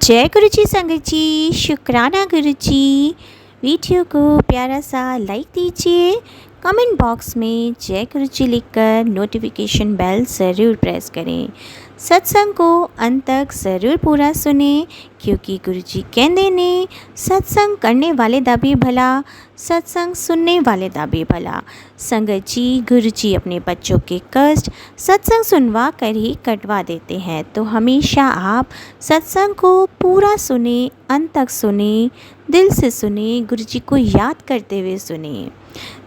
जय गुरु जी संगत जी, शुक्राना गुरु जी। वीडियो को प्यारा सा लाइक दीजिए, कमेंट बॉक्स में जय गुरु जी लिखकर नोटिफिकेशन बेल ज़रूर प्रेस करें। सत्संग को अंत तक ज़रूर पूरा सुने, क्योंकि गुरु जी कहते ने सत्संग करने वाले दा भी भला, सत्संग सुनने वाले दा भी भला। संगत जी, गुरु जी अपने बच्चों के कष्ट सत्संग सुनवा कर ही कटवा देते हैं, तो हमेशा आप सत्संग को पूरा सुने, अंत तक सुने, दिल से सुने, गुरु जी को याद करते हुए सुने।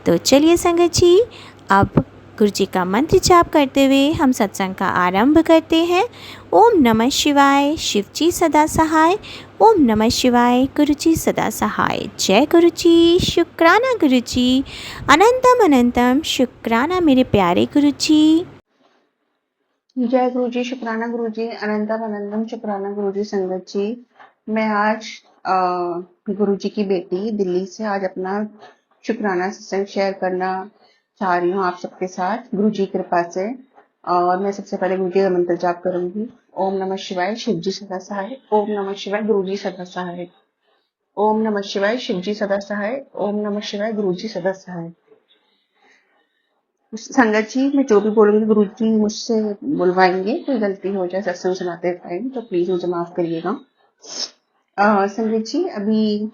तो चलिए संगत जी, अब गुरु जी का मंत्र जाप करते हुए हम सत्संग का आरंभ करते हैं। ओम नमः शिवाय, शिव जी सदा सहाय। ओम नमः शिवाय, गुरु जी सदा सहाय। जय गुरु जी, शुक्राना गुरु जी, अनंतम अनंतम शुक्राना मेरे प्यारे गुरु जी। जय गुरु जी, शुक्राना गुरु जी, अनंतम अनंतम शुक्राना गुरु जी। संगत जी, मैं आज गुरु जी की बेटी दिल्ली से आज अपना शुक्राना सत्संग शेयर करना चाह रही हूँ आप सबके साथ, गुरु जी की कृपा से। और मैं सबसे पहले गुरु जी का मंत्र जाप करूंगी। ओम नमः शिवाय, शिव जी सदा सहाय। ओम नमः शिवाय, गुरु जी सदा सहाय। ओम नमः शिवाय, शिव जी सदा सहाय। ओम नमः शिवाय, गुरु जी सदा सहाय। संगत जी, मैं जो भी बोलूंगी गुरु जी मुझसे बुलवाएंगे, कोई गलती हो जाए सत्संग सुनाते टाइम तो प्लीज मुझे माफ करिएगा। संगत जी, अभी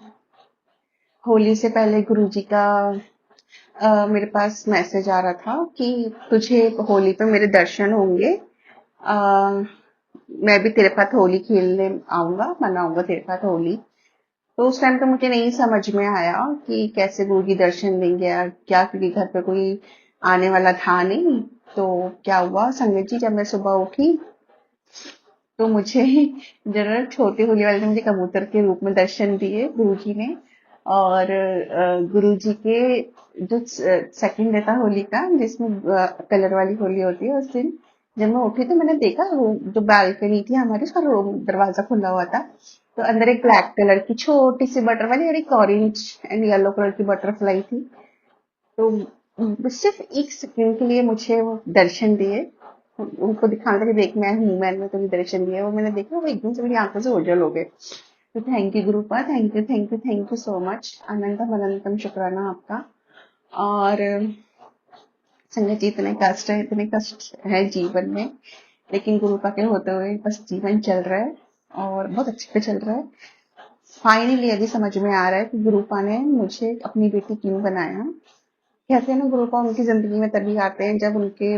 होली से पहले गुरु जी का मेरे पास मैसेज आ रहा था कि तुझे होली पे मेरे दर्शन होंगे। अ, मैं भी तेरे साथ होली खेलने आऊंगा, मनाऊंगा तेरे साथ होली। तो उस टाइम तो मुझे नहीं समझ में आया कि कैसे गुरु जी दर्शन देंगे या क्या, क्योंकि घर पे कोई आने वाला था नहीं। तो क्या हुआ संगत जी, जब मैं सुबह उठी तो मुझे जरा छोटी होली वाले ने मुझे कबूतर के रूप में दर्शन दिए गुरु जी ने। और गुरु जी के जो सेकंड डे था होली का, जिसमें कलर वाली होली होती है, उस दिन जब मैं उठी तो मैंने देखा जो बालकनी थी हमारी, उसका दरवाजा खुला हुआ था। तो अंदर एक ब्लैक कलर की छोटी सी बटरफ्लाई और एक ऑरेंज एंड येलो कलर की बटरफ्लाई थी। तो सिर्फ एक सेकंड के लिए मुझे वो दर्शन दिए। उनको दिखाने था कि देख मैं हूँ, मैंने तुम्हें दर्शन दिया। वो मैंने देखा, वो एकदम से मेरी आंखों से ओझल हो गए। तो थैंक यू गुरुपा, thank you thank you thank you so much. अनंतम अनंतम शुक्राना आपका। और संगत जी, इतने कष्ट है जीवन में, लेकिन गुरुपा के होते हुए बस जीवन चल रहा है और बहुत अच्छे पे चल रहा है। फाइनली अभी समझ में आ रहा है कि गुरुपा ने मुझे अपनी बेटी क्यों बनाया। कहते हैं ना, गुरुपा उनकी जिंदगी में तभी आते हैं जब उनके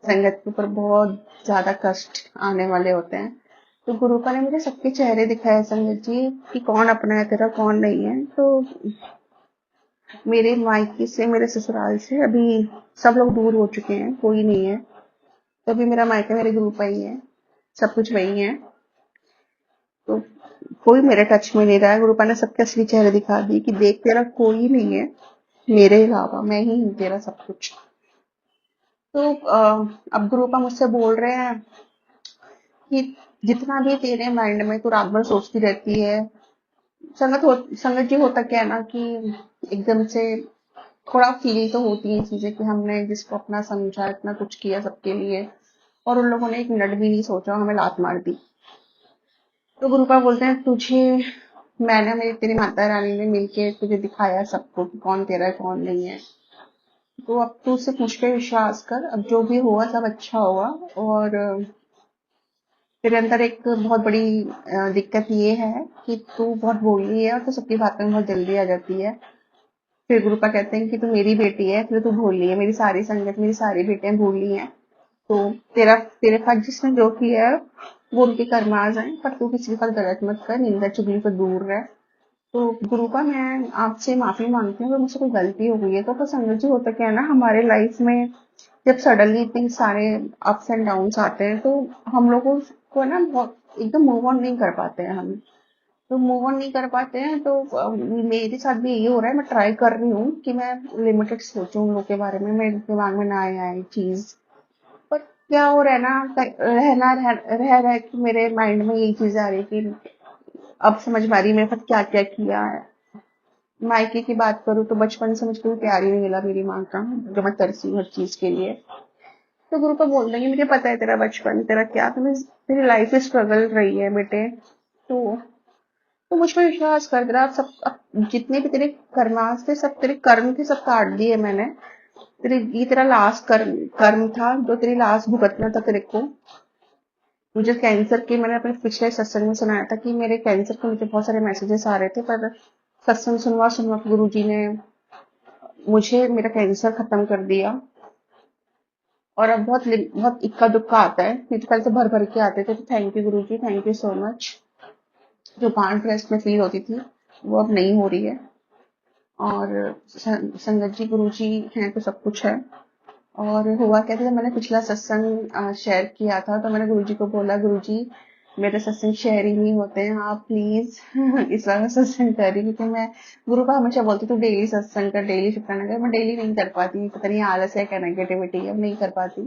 संगत के ऊपर बहुत ज्यादा कष्ट आने वाले होते हैं। तो गुरुपा ने मुझे सबके चेहरे दिखाए संगत जी, कि कौन अपना है तेरा, कौन नहीं है। तो मेरे मायके से, मेरे ससुराल से अभी सब लोग दूर हो चुके हैं, कोई नहीं है। तो अभी मेरा मायका मेरे गुरुपा ही है, सब कुछ वही है। तो कोई मेरे टच में नहीं रहा है। गुरुपा ने सबके असली चेहरे दिखा दिए कि देख, तेरा कोई नहीं है मेरे अलावा, मैं ही हूँ तेरा सब कुछ। तो अब गुरुपा मुझसे बोल रहे हैं कि जितना भी तेरे माइंड में तू रात भर सोचती रहती है। संगत जी, होता क्या है ना कि एकदम से थोड़ा फील तो होती है चीजें कि हमने जिसको अपना समझा, इतना कुछ किया सबके लिए, और उन लोगों ने एक मिनट भी नहीं सोचा, हमें लात मार दी। तो गुरुपा बोलते हैं तुझे मैंने, मेरी तेरी माता रानी ने मिलके तुझे दिखाया सबको कि कौन तेरा है कौन नहीं है। तो अब तू सिर्फ मुझ पे विश्वास कर, अब जो भी हुआ सब अच्छा हुआ। और तेरे अंदर एक बहुत बड़ी दिक्कत ये है कि तू बहुत भोली है और तू सबकी बातों में बहुत जल्दी आ जाती है। फिर गुरुपा कहते हैं कि तू मेरी बेटी है, फिर तू भोली है, मेरी सारी संगत, मेरी सारी बेटियां भोली हैं। तो तेरे साथ जिसने जो किया है वो उनके कर्माज हैं, पर तू किसी के साथ गलत मत कर, निंदा चुगली से दूर रह। तो गुरुपा, मैं आपसे माफी मांगती हूँ अगर मुझसे कोई गलती हो गई है तो। संगत जी, होता क्या है ना, हमारे लाइफ में जब सडनली इतने सारे अप्स एंड डाउन्स आते हैं तो हम लोगों को ना बहुत एकदम मूव ऑन नहीं कर पाते हैं हम। तो मूव ऑन नहीं कर पाते हैं तो मेरे साथ भी यही हो रहा है। मैं ट्राई कर रही हूँ कि मैं लिमिटेड सोचूं उन लोगों के बारे में, मेरे दिमाग में ना आए चीज। पर क्या हो रहा है ना, रह के मेरे माइंड में यही चीज आ रही है कि अब समझ में आ रही है मेरे साथ क्या क्या किया है। मायके की बात करूँ तो बचपन से मुझे कोई प्यार ही नहीं मिला मेरी माँ का, जो मैं तरसी हूँ हर चीज के लिए। तो गुरु को बोल देंगे मुझे पता है तेरा बचपन, तेरा क्या तुम्हें तेरी लाइफ में स्ट्रगल रही है बेटे, तो मुझ पर विश्वास कर, तेरा अब जितने भी तेरे कर्मास थे, सब तेरे कर्म थे, सब काट दिए मैंने। तेरे ये तेरा लास्ट कर्म कर्म था जो तेरी लास्ट भुगतना था तेरे को। मुझे कैंसर की, मैंने अपने पिछले सत्संग में सुनाया था कि मेरे कैंसर के मुझे बहुत सारे मैसेजेस आ रहे थे, पर सत्संग सुनवा सुनवा गुरु जी ने मुझे मेरा कैंसर खत्म कर दिया। और अब बहुत इक्का दुक्का आता है, नहीं तो पहले तो भर भर के आते थे। तो thank you Guru ji, thank you so much. जो पांच ब्रेस्ट में फील होती थी वो अब नहीं हो रही है। और संगत जी गुरु जी हैं तो सब कुछ है। और हुआ क्या था, जब मैंने पिछला सत्संग शेयर किया था तो मैंने गुरुजी को बोला, गुरुजी मेरे सत्संग शेयर ही नहीं होते हैं, आप प्लीज इस बार मैं सत्संग कर रही हूँ, क्योंकि मैं गुरु का हमेशा बोलती हूँ डेली सत्संग कर, डेली शुक्राना कर, मैं डेली नहीं कर पाती, पता नहीं आलस है क्या नेगेटिविटी है, नहीं कर पाती।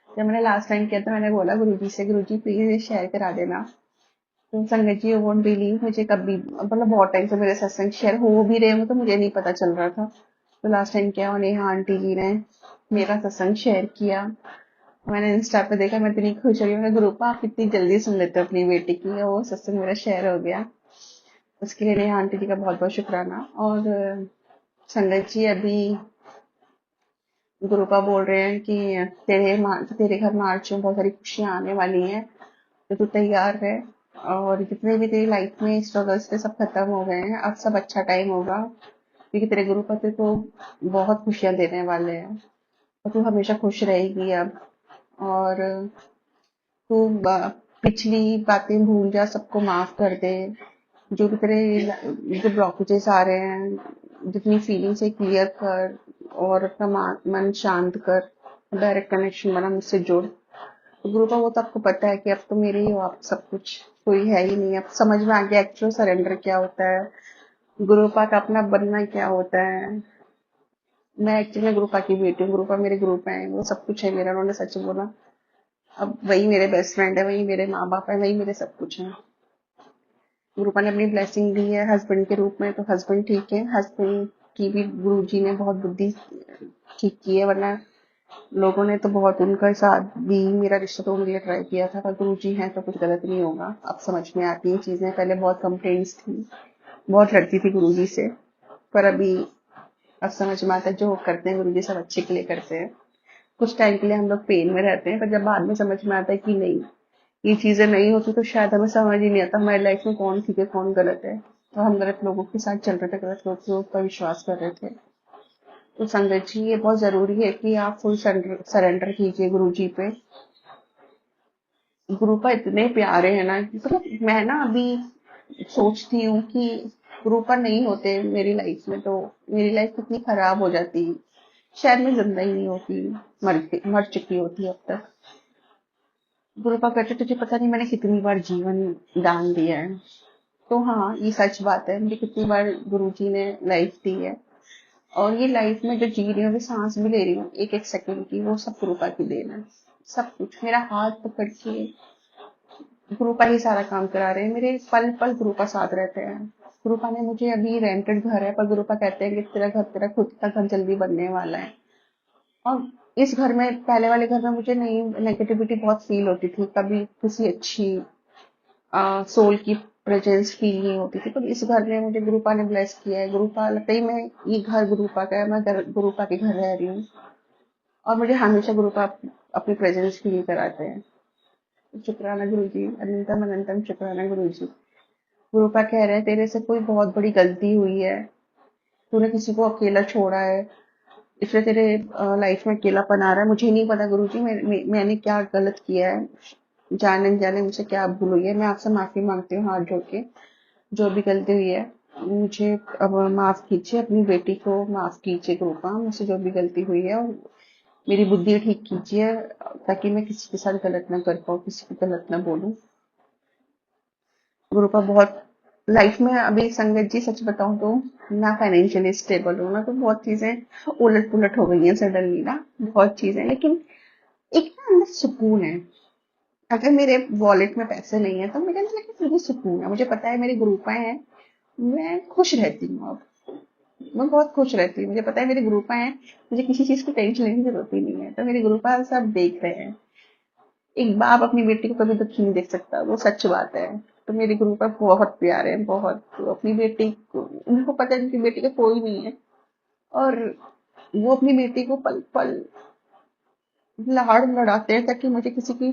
जब मैंने लास्ट टाइम किया था मैंने बोला गुरुजी से, गुरुजी प्लीज शेयर करा देना। तो संगत जी वोंट बिलीव, मुझे कभी मतलब बहुत टाइम से मेरे सत्संग शेयर हो भी रहे हो तो मुझे नहीं पता चल रहा था। तो लास्ट टाइम क्या हुआ, नेहा आंटी जी ने मेरा सत्संग शेयर किया। मैंने इंस्टा पे देखा, मैं इतनी खुश हो गई, मैं ग्रुप आप इतनी जल्दी सुन लेते हो अपनी बेटी की, वो सत्संग मेरा शेयर हो गया। उसके लिए नेहा आंटी जी का बहुत बहुत शुक्राना। और संगत जी अभी गुरुपा बोल रहे हैं कि तेरे घर मार्च में बहुत सारी खुशियां आने वाली हैं, तो तू तैयार है। और जितने भी तेरी लाइफ में स्ट्रगल्स थे सब खत्म हो गए हैं, अब सब अच्छा टाइम होगा, क्योंकि तेरे गुरु पति को बहुत खुशियां देने वाले हैं और तू हमेशा खुश रहेगी अब। और तू पिछली बातें भूल जा, सबको माफ कर दे। जो भी तेरे जो ब्लॉकेजेस आ रहे हैं, जितनी फीलिंग्स है क्लियर कर और अपना मन शांत कर, डायरेक्ट कनेक्शन बना मुझसे जुड़। तो गुरु का वो तो आपको पता है कि अब तो मेरे ही हो आप, सब कुछ कोई है ही नहीं। अब समझ में आ गया एक्चुअल सरेंडर क्या होता है, गुरुपा का अपना बनना क्या होता है। मैं एक्चुअली गुरुपा की बेटी हूँ, गुरुपा मेरे ग्रुप है, वो सब कुछ है मेरा, उन्होंने सच बोला। अब वही मेरे बेस्ट फ्रेंड है, वही मेरे माँ बाप है, वही मेरे सब कुछ है। गुरुपा ने अपनी ब्लेसिंग दी है हस्बैंड के रूप में, तो हस्बैंड ठीक है, हस्बैंड की भी गुरु जी ने बहुत बुद्धि ठीक की है, वरना लोगों ने तो बहुत उनका साथ भी मेरा रिश्ता तोड़ने के लिए ट्राई किया था, पर गुरु जी हैं तो कुछ गलत नहीं होगा। अब समझ में आती हैं चीजें, पहले बहुत कंप्लेंट्स थी, बहुत लड़ती थी गुरु जी से, पर अभी अब समझ में आता है जो करते हैं गुरु जी सब अच्छे के लिए करते हैं। कुछ टाइम के लिए हम लोग पेन में रहते हैं, पर जब बाद में समझ में आता है कि नहीं, ये चीजें नहीं होती तो शायद हमें समझ ही नहीं आता हमारी लाइफ में कौन ठीक है कौन गलत है। तो हम गलत लोगों के साथ चल रहे थे, गलत लोगों पर विश्वास कर रहे थे। तो संगत जी ये बहुत जरूरी है कि आप फुल सरेंडर कीजिए गुरु जी पे। गुरु का इतने प्यारे है ना, मतलब मैं ना अभी सोचती हूँ कि गुरु पर नहीं होते मेरी लाइफ में तो मेरी लाइफ कितनी खराब हो जाती, शायद मैं जिंदा ही नहीं होती, मर चुकी होती अब तक। गुरु का कहते तुझे पता नहीं मैंने कितनी बार जीवन दान दिया है। तो हाँ ये सच बात है, मुझे कितनी बार गुरु जी ने लाइफ दी है। और ये लाइफ में जो जी रही हूँ, जो सांस भी ले रही हूँ एक एक सेकंड की, वो सब गुरु की देन है। सब कुछ मेरा हाथ पकड़ के गुरु ही सारा काम करा रहे हैं, मेरे पल पल गुरु का साथ रहते हैं। गुरु ने मुझे, अभी रेंटेड घर है पर गुरु कहते हैं कि तेरा घर, तेरा खुद का घर जल्दी बनने वाला है। और इस घर में, पहले वाले घर में मुझे नहीं, नेगेटिविटी बहुत फील होती थी, कभी किसी अच्छी सोल की प्रेजेंस फील नहीं होती थी, पर इस घर में मुझे गुरुपा ने ब्लेस किया है। गुरुपा लगता ही, मैं ये घर गुरुपा का है, मैं गुरुपा के घर रह रही हूँ और मुझे हमेशा गुरुपा अपनी प्रेजेंस फील कराते हैं। शुक्राना गुरु जी, अनंतम अनंतम शुक्राना गुरु जी। गुरुपा कह रहे हैं तेरे से कोई बहुत बड़ी गलती हुई है, तूने किसी को अकेला छोड़ा है, इसलिए तेरे लाइफ में अकेलापन आ रहा है। मुझे नहीं पता गुरुजी मैंने क्या गलत किया है, जाने जाने मुझसे क्या भूल हुई है, मैं आपसे माफी मांगती हूँ हाथ जोड़ के। जो भी गलती हुई है मुझे अब माफ कीजिए, अपनी बेटी को माफ कीजिए गुरुपा, मुझसे जो भी गलती हुई है, और मेरी बुद्धि ठीक कीजिए ताकि मैं किसी के साथ गलत ना कर पाऊँ, किसी को गलत ना बोलूं। गुरुपा बहुत लाइफ में अभी, संगत जी सच बताऊं तो ना फाइनेंशियली स्टेबल हूँ ना, तो बहुत चीजें उलट पुलट हो गई हैं सडनली ना, बहुत चीजें, लेकिन एक ना अंदर सुकून है। अगर मेरे वॉलेट में पैसे नहीं है तो मेरे अंदर लेकिन फिर भी सुकून है, मुझे पता है मेरे ग्रुप हैं, मैं खुश रहती हूँ अब। मैं बहुत खुश रहती हूँ, मुझे पता है मेरे गुरुपा हैं, मुझे किसी चीज की टेंशन लेने की जरूरत ही नहीं है। तो मेरे गुरुपा सब देख रहे हैं। एक बाप अपनी बेटी को कभी दुखी नहीं देख सकता, वो सच बात है। तो मेरे गुरुपा बहुत प्यारे हैं, बहुत। तो अपनी बेटी को, उनको पता है उनकी बेटी का कोई नहीं है, और वो अपनी बेटी को पल पल लाड़ लड़ाते हैं, ताकि मुझे किसी की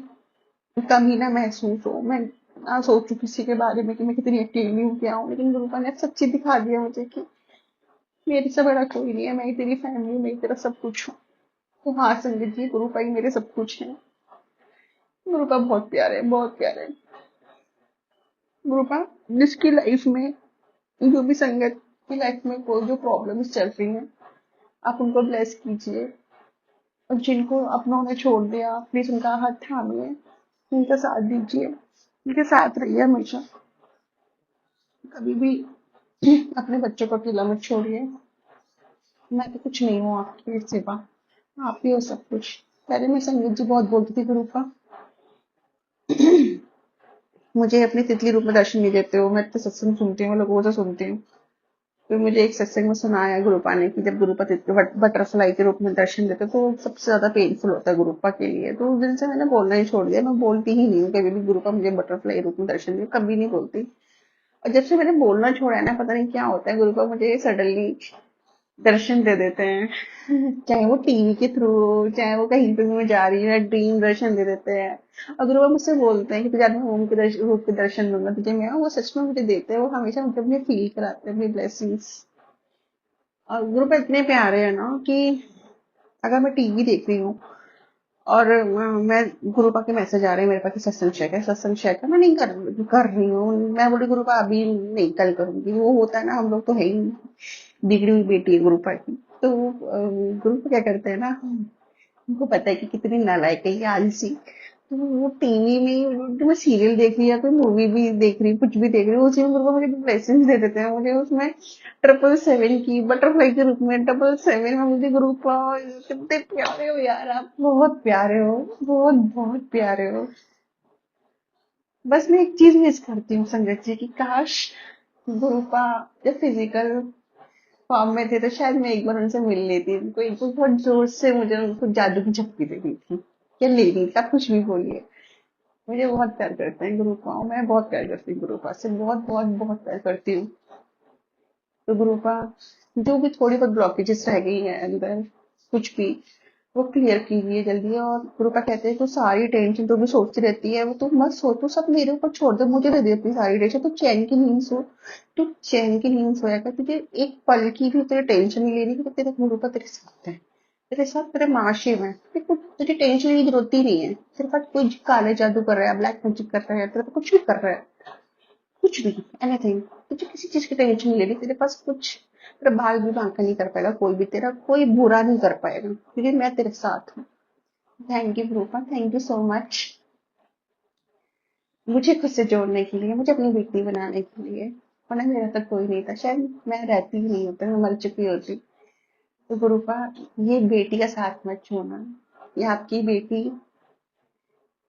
कमी ना महसूस हो, मैं ना सोचूं किसी के बारे में कि मैं कितनी अकेली हूँ, क्या हूँ। लेकिन गुरुपा ने सच्ची दिखा दिया मुझे कि मेरे से बड़ा कोई नहीं है, मैं ही तेरी फैमिली, मैं ही तेरा सब कुछ हूँ। तो हाँ संगीत जी, गुरुपा ही मेरे सब कुछ है। गुरुपा बहुत प्यारे हैं, बहुत प्यारे हैं। गुरुपा जिसकी लाइफ में, जो भी संगत की लाइफ में कोई जो प्रॉब्लम्स चल रही हैं, आप उनको ब्लेस कीजिए। और जिनको अपनों ने छोड़ दिया, प्लीज उनका हाथ थामिए, उनका साथ दीजिए, उनके साथ रहिए हमेशा। कभी भी अपने बच्चों को अकेला मत छोड़िए। मैं तो कुछ नहीं हूँ आपके सिवा, आप ही हो सब कुछ। पहले मैं संगीत जी बहुत बोलती थी गुरु का, मुझे अपने तितली रूप में दर्शन नहीं देते हो। मैं तो सत्संग सुनती हूँ, लोगों से सुनती हूँ। फिर मुझे एक सत्संग में सुनाया गुरुपा ने कि जब गुरुपा बटरफ्लाई के रूप में दर्शन देते तो सबसे ज्यादा पेनफुल होता है गुरुपा के लिए। तो उस दिन से मैंने बोलना ही छोड़ दिया, मैं बोलती ही नहीं हूँ कभी भी गुरुपा मुझे बटरफ्लाई रूप में दर्शन दे, कभी नहीं बोलती। और जब से मैंने बोलना छोड़ा है ना, पता नहीं क्या होता है, गुरुपा मुझे सडनली दर्शन दे देते हैं। चाहे वो टीवी के थ्रू, चाहे वो कहीं पे भी मैं जा रही हूँ, ड्रीम दर्शन दे देते हैं। अगर वो मुझसे बोलते हैं कि तुझे आज मैं ओम के दर्शन, रूप के दर्शन दूंगा तुझे, मैं वो सच में मुझे देते हैं। वो हमेशा मुझे अपने फील कराते हैं, अपनी ब्लेसिंग्स। और ग्रुप इतने प्यारे हैं ना कि अगर मैं टीवी देख रही हूँ और मैं गुरुपा के मैसेज आ रहे हैं मेरे पास कि सत्संग चेक है, सत्संग चेक है, मैं नहीं कर रही हूँ। मैं बोली गुरुपा अभी नहीं, कल करूंगी। वो होता है ना, हम लोग तो है ही बिगड़ी हुई बेटी है गुरुपा की। तो गुरुपा क्या करते हैं ना, उनको पता है कि कितनी नालायक है ये, आलसी। तो वो टीवी में जो मैं सीरियल देख रही है, कोई मूवी भी देख रही, कुछ भी देख रही हूँ, उसी में गुरुपा मुझे ब्लेसिंग्स दे देते हैं। मुझे उसमें 777 की बटरफ्लाई के रूप में 777 में मुझे गुरुपा, कितने प्यारे हो यार आप, बहुत प्यारे हो, बहुत बहुत प्यारे हो। बस मैं एक चीज मिस करती हूँ संगत जी की, काश गुरुपा जब फिजिकल फॉर्म में थे तो शायद मैं एक बार उनसे मिल लेती। उनको एक बार बहुत जोर से मुझे उनको जादू की झपकी देनी थी, या लेनी थी, आप कुछ भी बोलिए। मुझे बहुत प्यार करते हैं गुरुपा, मैं बहुत प्यार करती हूँ गुरुपा से, बहुत बहुत बहुत प्यार करती हूँ। तो गुरुपा जो भी थोड़ी बहुत ब्लॉकेजेस रह गई है अंदर, कुछ भी, वो क्लियर कीजिए जल्दी। और गुरुपा कहते हैं तो सारी टेंशन तो भी सोचती रहती है, वो तो मत सोच, तो सब मेरे ऊपर छोड़ दे, मुझे दे दे अपनी सारी टेंशन, तो चैन की नींद सो। तो चैन की नींद सोया कर, तुझे एक पल की भी तेरे टेंशन नहीं लेनी, क्योंकि तेरे गुरुपा तेरे साथ है, तेरे साथ तेरे माशी में। तुझे टेंशन लेने की जरूरत ही नहीं है। तेरे पास कोई काले जादू कर रहा है, ब्लैक मैजिक कर रहा है, तेरे पास कुछ भी कर रहा है, कुछ भी, एनीथिंग, तुझे किसी चीज की टेंशन नहीं लेनी। तेरे पास कुछ, तेरा बाल भी बांका नहीं कर पाएगा कोई भी, तेरा कोई बुरा नहीं कर पाएगा, क्योंकि मैं तेरे साथ हूँ। Thank you Rupa, thank you so much, मुझे खुद से जोड़ने के लिए, मुझे अपनी बेटी बनाने के लिए। वरना मेरा तक कोई नहीं था, शायद मैं रहती ही नहीं होती, मैं मर चुकी होती। तो गुरुपा, ये बेटी का साथ मत छोड़ना, ये आपकी बेटी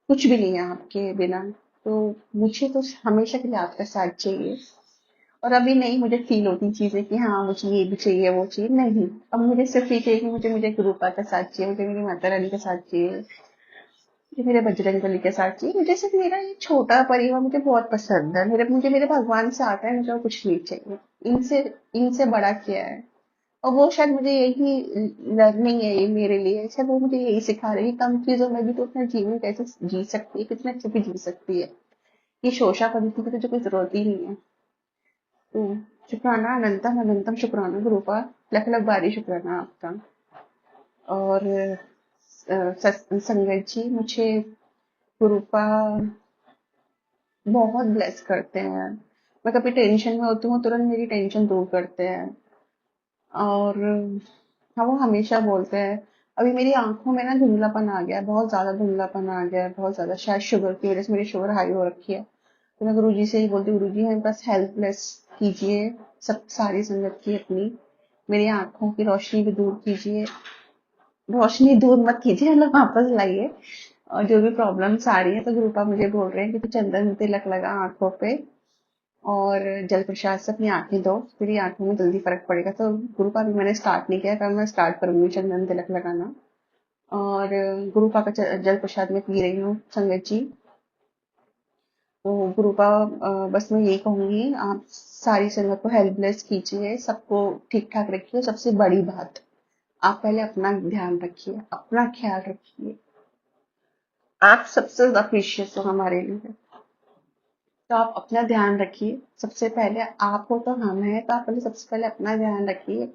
कुछ भी नहीं है आपके बिना। तो मुझे तो हमेशा के लिए आपका साथ चाहिए। और अभी नहीं मुझे फील होती चीजें कि हाँ मुझे ये भी चाहिए वो चाहिए, नहीं। अब मुझे सिर्फ ये चाहिए कि मुझे मुझे गुरुपा का साथ चाहिए, मुझे मेरी माता रानी का साथ चाहिए, मुझे मेरे बजरंग बली के साथ चाहिए। मुझे सिर्फ मेरा ये छोटा परिवार मुझे बहुत पसंद है, मुझे मेरे भगवान से आता है, मुझे और कुछ नहीं चाहिए। इनसे इनसे बड़ा क्या है। और वो शायद मुझे यही लर्निंग है ये मेरे लिए, शायद वो मुझे यही सिखा रही है, कम चीजों में भी तो अपना जीवन कैसे जी सकती है, कितने अच्छे से जी सकती है। ये शोषा पद्धति की तो कोई जरूरत ही नहीं है। तो शुक्राना, अनंतम अनंतम शुक्राना गुरुपा, लख लख बारी शुक्राना आपका। और संगत जी मुझे गुरुपा बहुत ब्लेस करते हैं। मैं कभी टेंशन में होती हूँ, तुरंत मेरी टेंशन दूर करते हैं। और हाँ, वो हमेशा बोलते हैं, अभी मेरी आंखों में ना धुंधलापन आ गया है, बहुत ज्यादा धुंधलापन आ गया है, बहुत ज्यादा, शायद शुगर की वजह से मेरी शुगर हाई हो रखी है। तो मैं गुरुजी से ही बोलती हूँ, गुरुजी मेरे पास हेल्प ब्लेस कीजिए, सब सारी संगत की अपनी, मेरी आंखों की रोशनी भी दूर कीजिए, रोशनी दूर मत कीजिए, मतलब वापस लाइए। और जो भी प्रॉब्लम्स आ रही है, तो गुरुपा मुझे बोल रहे हैं कि तू चंदन तिलक लगा आंखों पे, और जल प्रसाद से अपनी आंखें धो, फिर ये आंखों में जल्दी फर्क पड़ेगा। तो गुरु का भी मैंने स्टार्ट नहीं किया, कल मैं स्टार्ट करूंगी चंदन तिलक लगाना। और गुरु का जल प्रसाद में पी रही हूँ संगत जी। तो गुरु का बस मैं यही कहूंगी, आप सारी संगत को हेल्पलेस कीजिए, सबको ठीक ठाक रखिए। सबसे बड़ी बात, आप पहले अपना ध्यान रखिए, अपना ख्याल रखिए। आप सबसे ज्यादा प्रीशियस हो हमारे लिए, तो आप अपना ध्यान रखिए। सबसे पहले आप हो तो हम हैं, तो आप पहले सबसे पहले अपना ध्यान रखिए।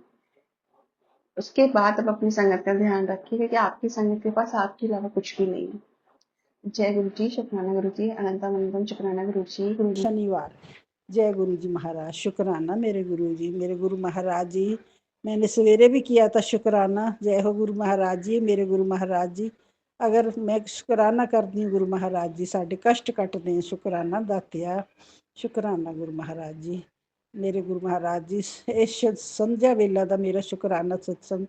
उसके बाद आप अपनी संगत का ध्यान रखिए, क्योंकि आपकी संगत के पास आपके अलावा कुछ भी नहीं है। जय गुरु जी, शुक्राना गुरु जी, अनंतम अनंतम शुक्राना गुरु जी। गुरु जी शनिवार। जय गुरु जी महाराज। शुक्राना मेरे गुरु जी, मेरे गुरु महाराज जी। मैंने सवेरे भी किया था शुक्राना। जय हो गुरु महाराज जी, मेरे गुरु महाराज जी। अगर मैं शुक्राना करती हूँ गुरु महाराज जी साढ़े कष्ट कटते हैं। शुक्राना दातिया, शुक्राना गुरु महाराज जी, मेरे गुरु महाराज जी। इस संध्या वेला का मेरा शुक्राना सत्संग।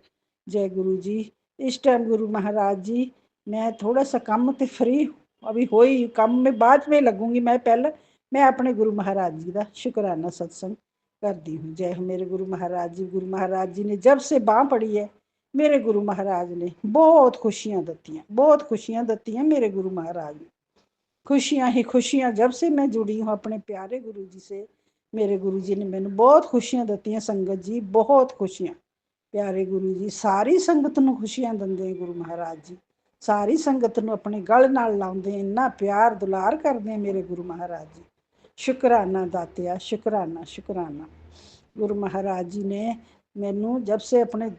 जय गुरु जी। इस टाइम गुरु महाराज जी मैं थोड़ा सा काम तो फ्री अभी हो ही, काम में बाद में लगूंगी। मैं पहले मैं अपने गुरु महाराज जी का शुक्राना सत्संग करती हूँ। जय हो मेरे गुरु महाराज जी। गुरु महाराज जी ने जब से बांह पड़ी है, मेरे गुरु महाराज ने बहुत खुशियां दत्तियां, बहुत खुशियां दत्तियां मेरे गुरु महाराज ने। खुशियां ही खुशियां, जब से मैं जुड़ी हूँ अपने प्यारे गुरु जी से, मेरे गुरु जी ने मैंने बहुत खुशियां दत्तियां संगत जी, बहुत खुशियां। प्यारे गुरु जी सारी संगत ਨੂੰ खुशियां ਦਿੰਦੇ गुरु महाराज जी। सारी संगत ਨੂੰ अपने गल नाल लाਉਂਦੇ, इन्ना प्यार दुलार करते मेरे गुरु महाराज जी। शुक्राना दातिया, शुक्राना शुक्राना। गुरु महाराज जी ने मैनू जब से अपने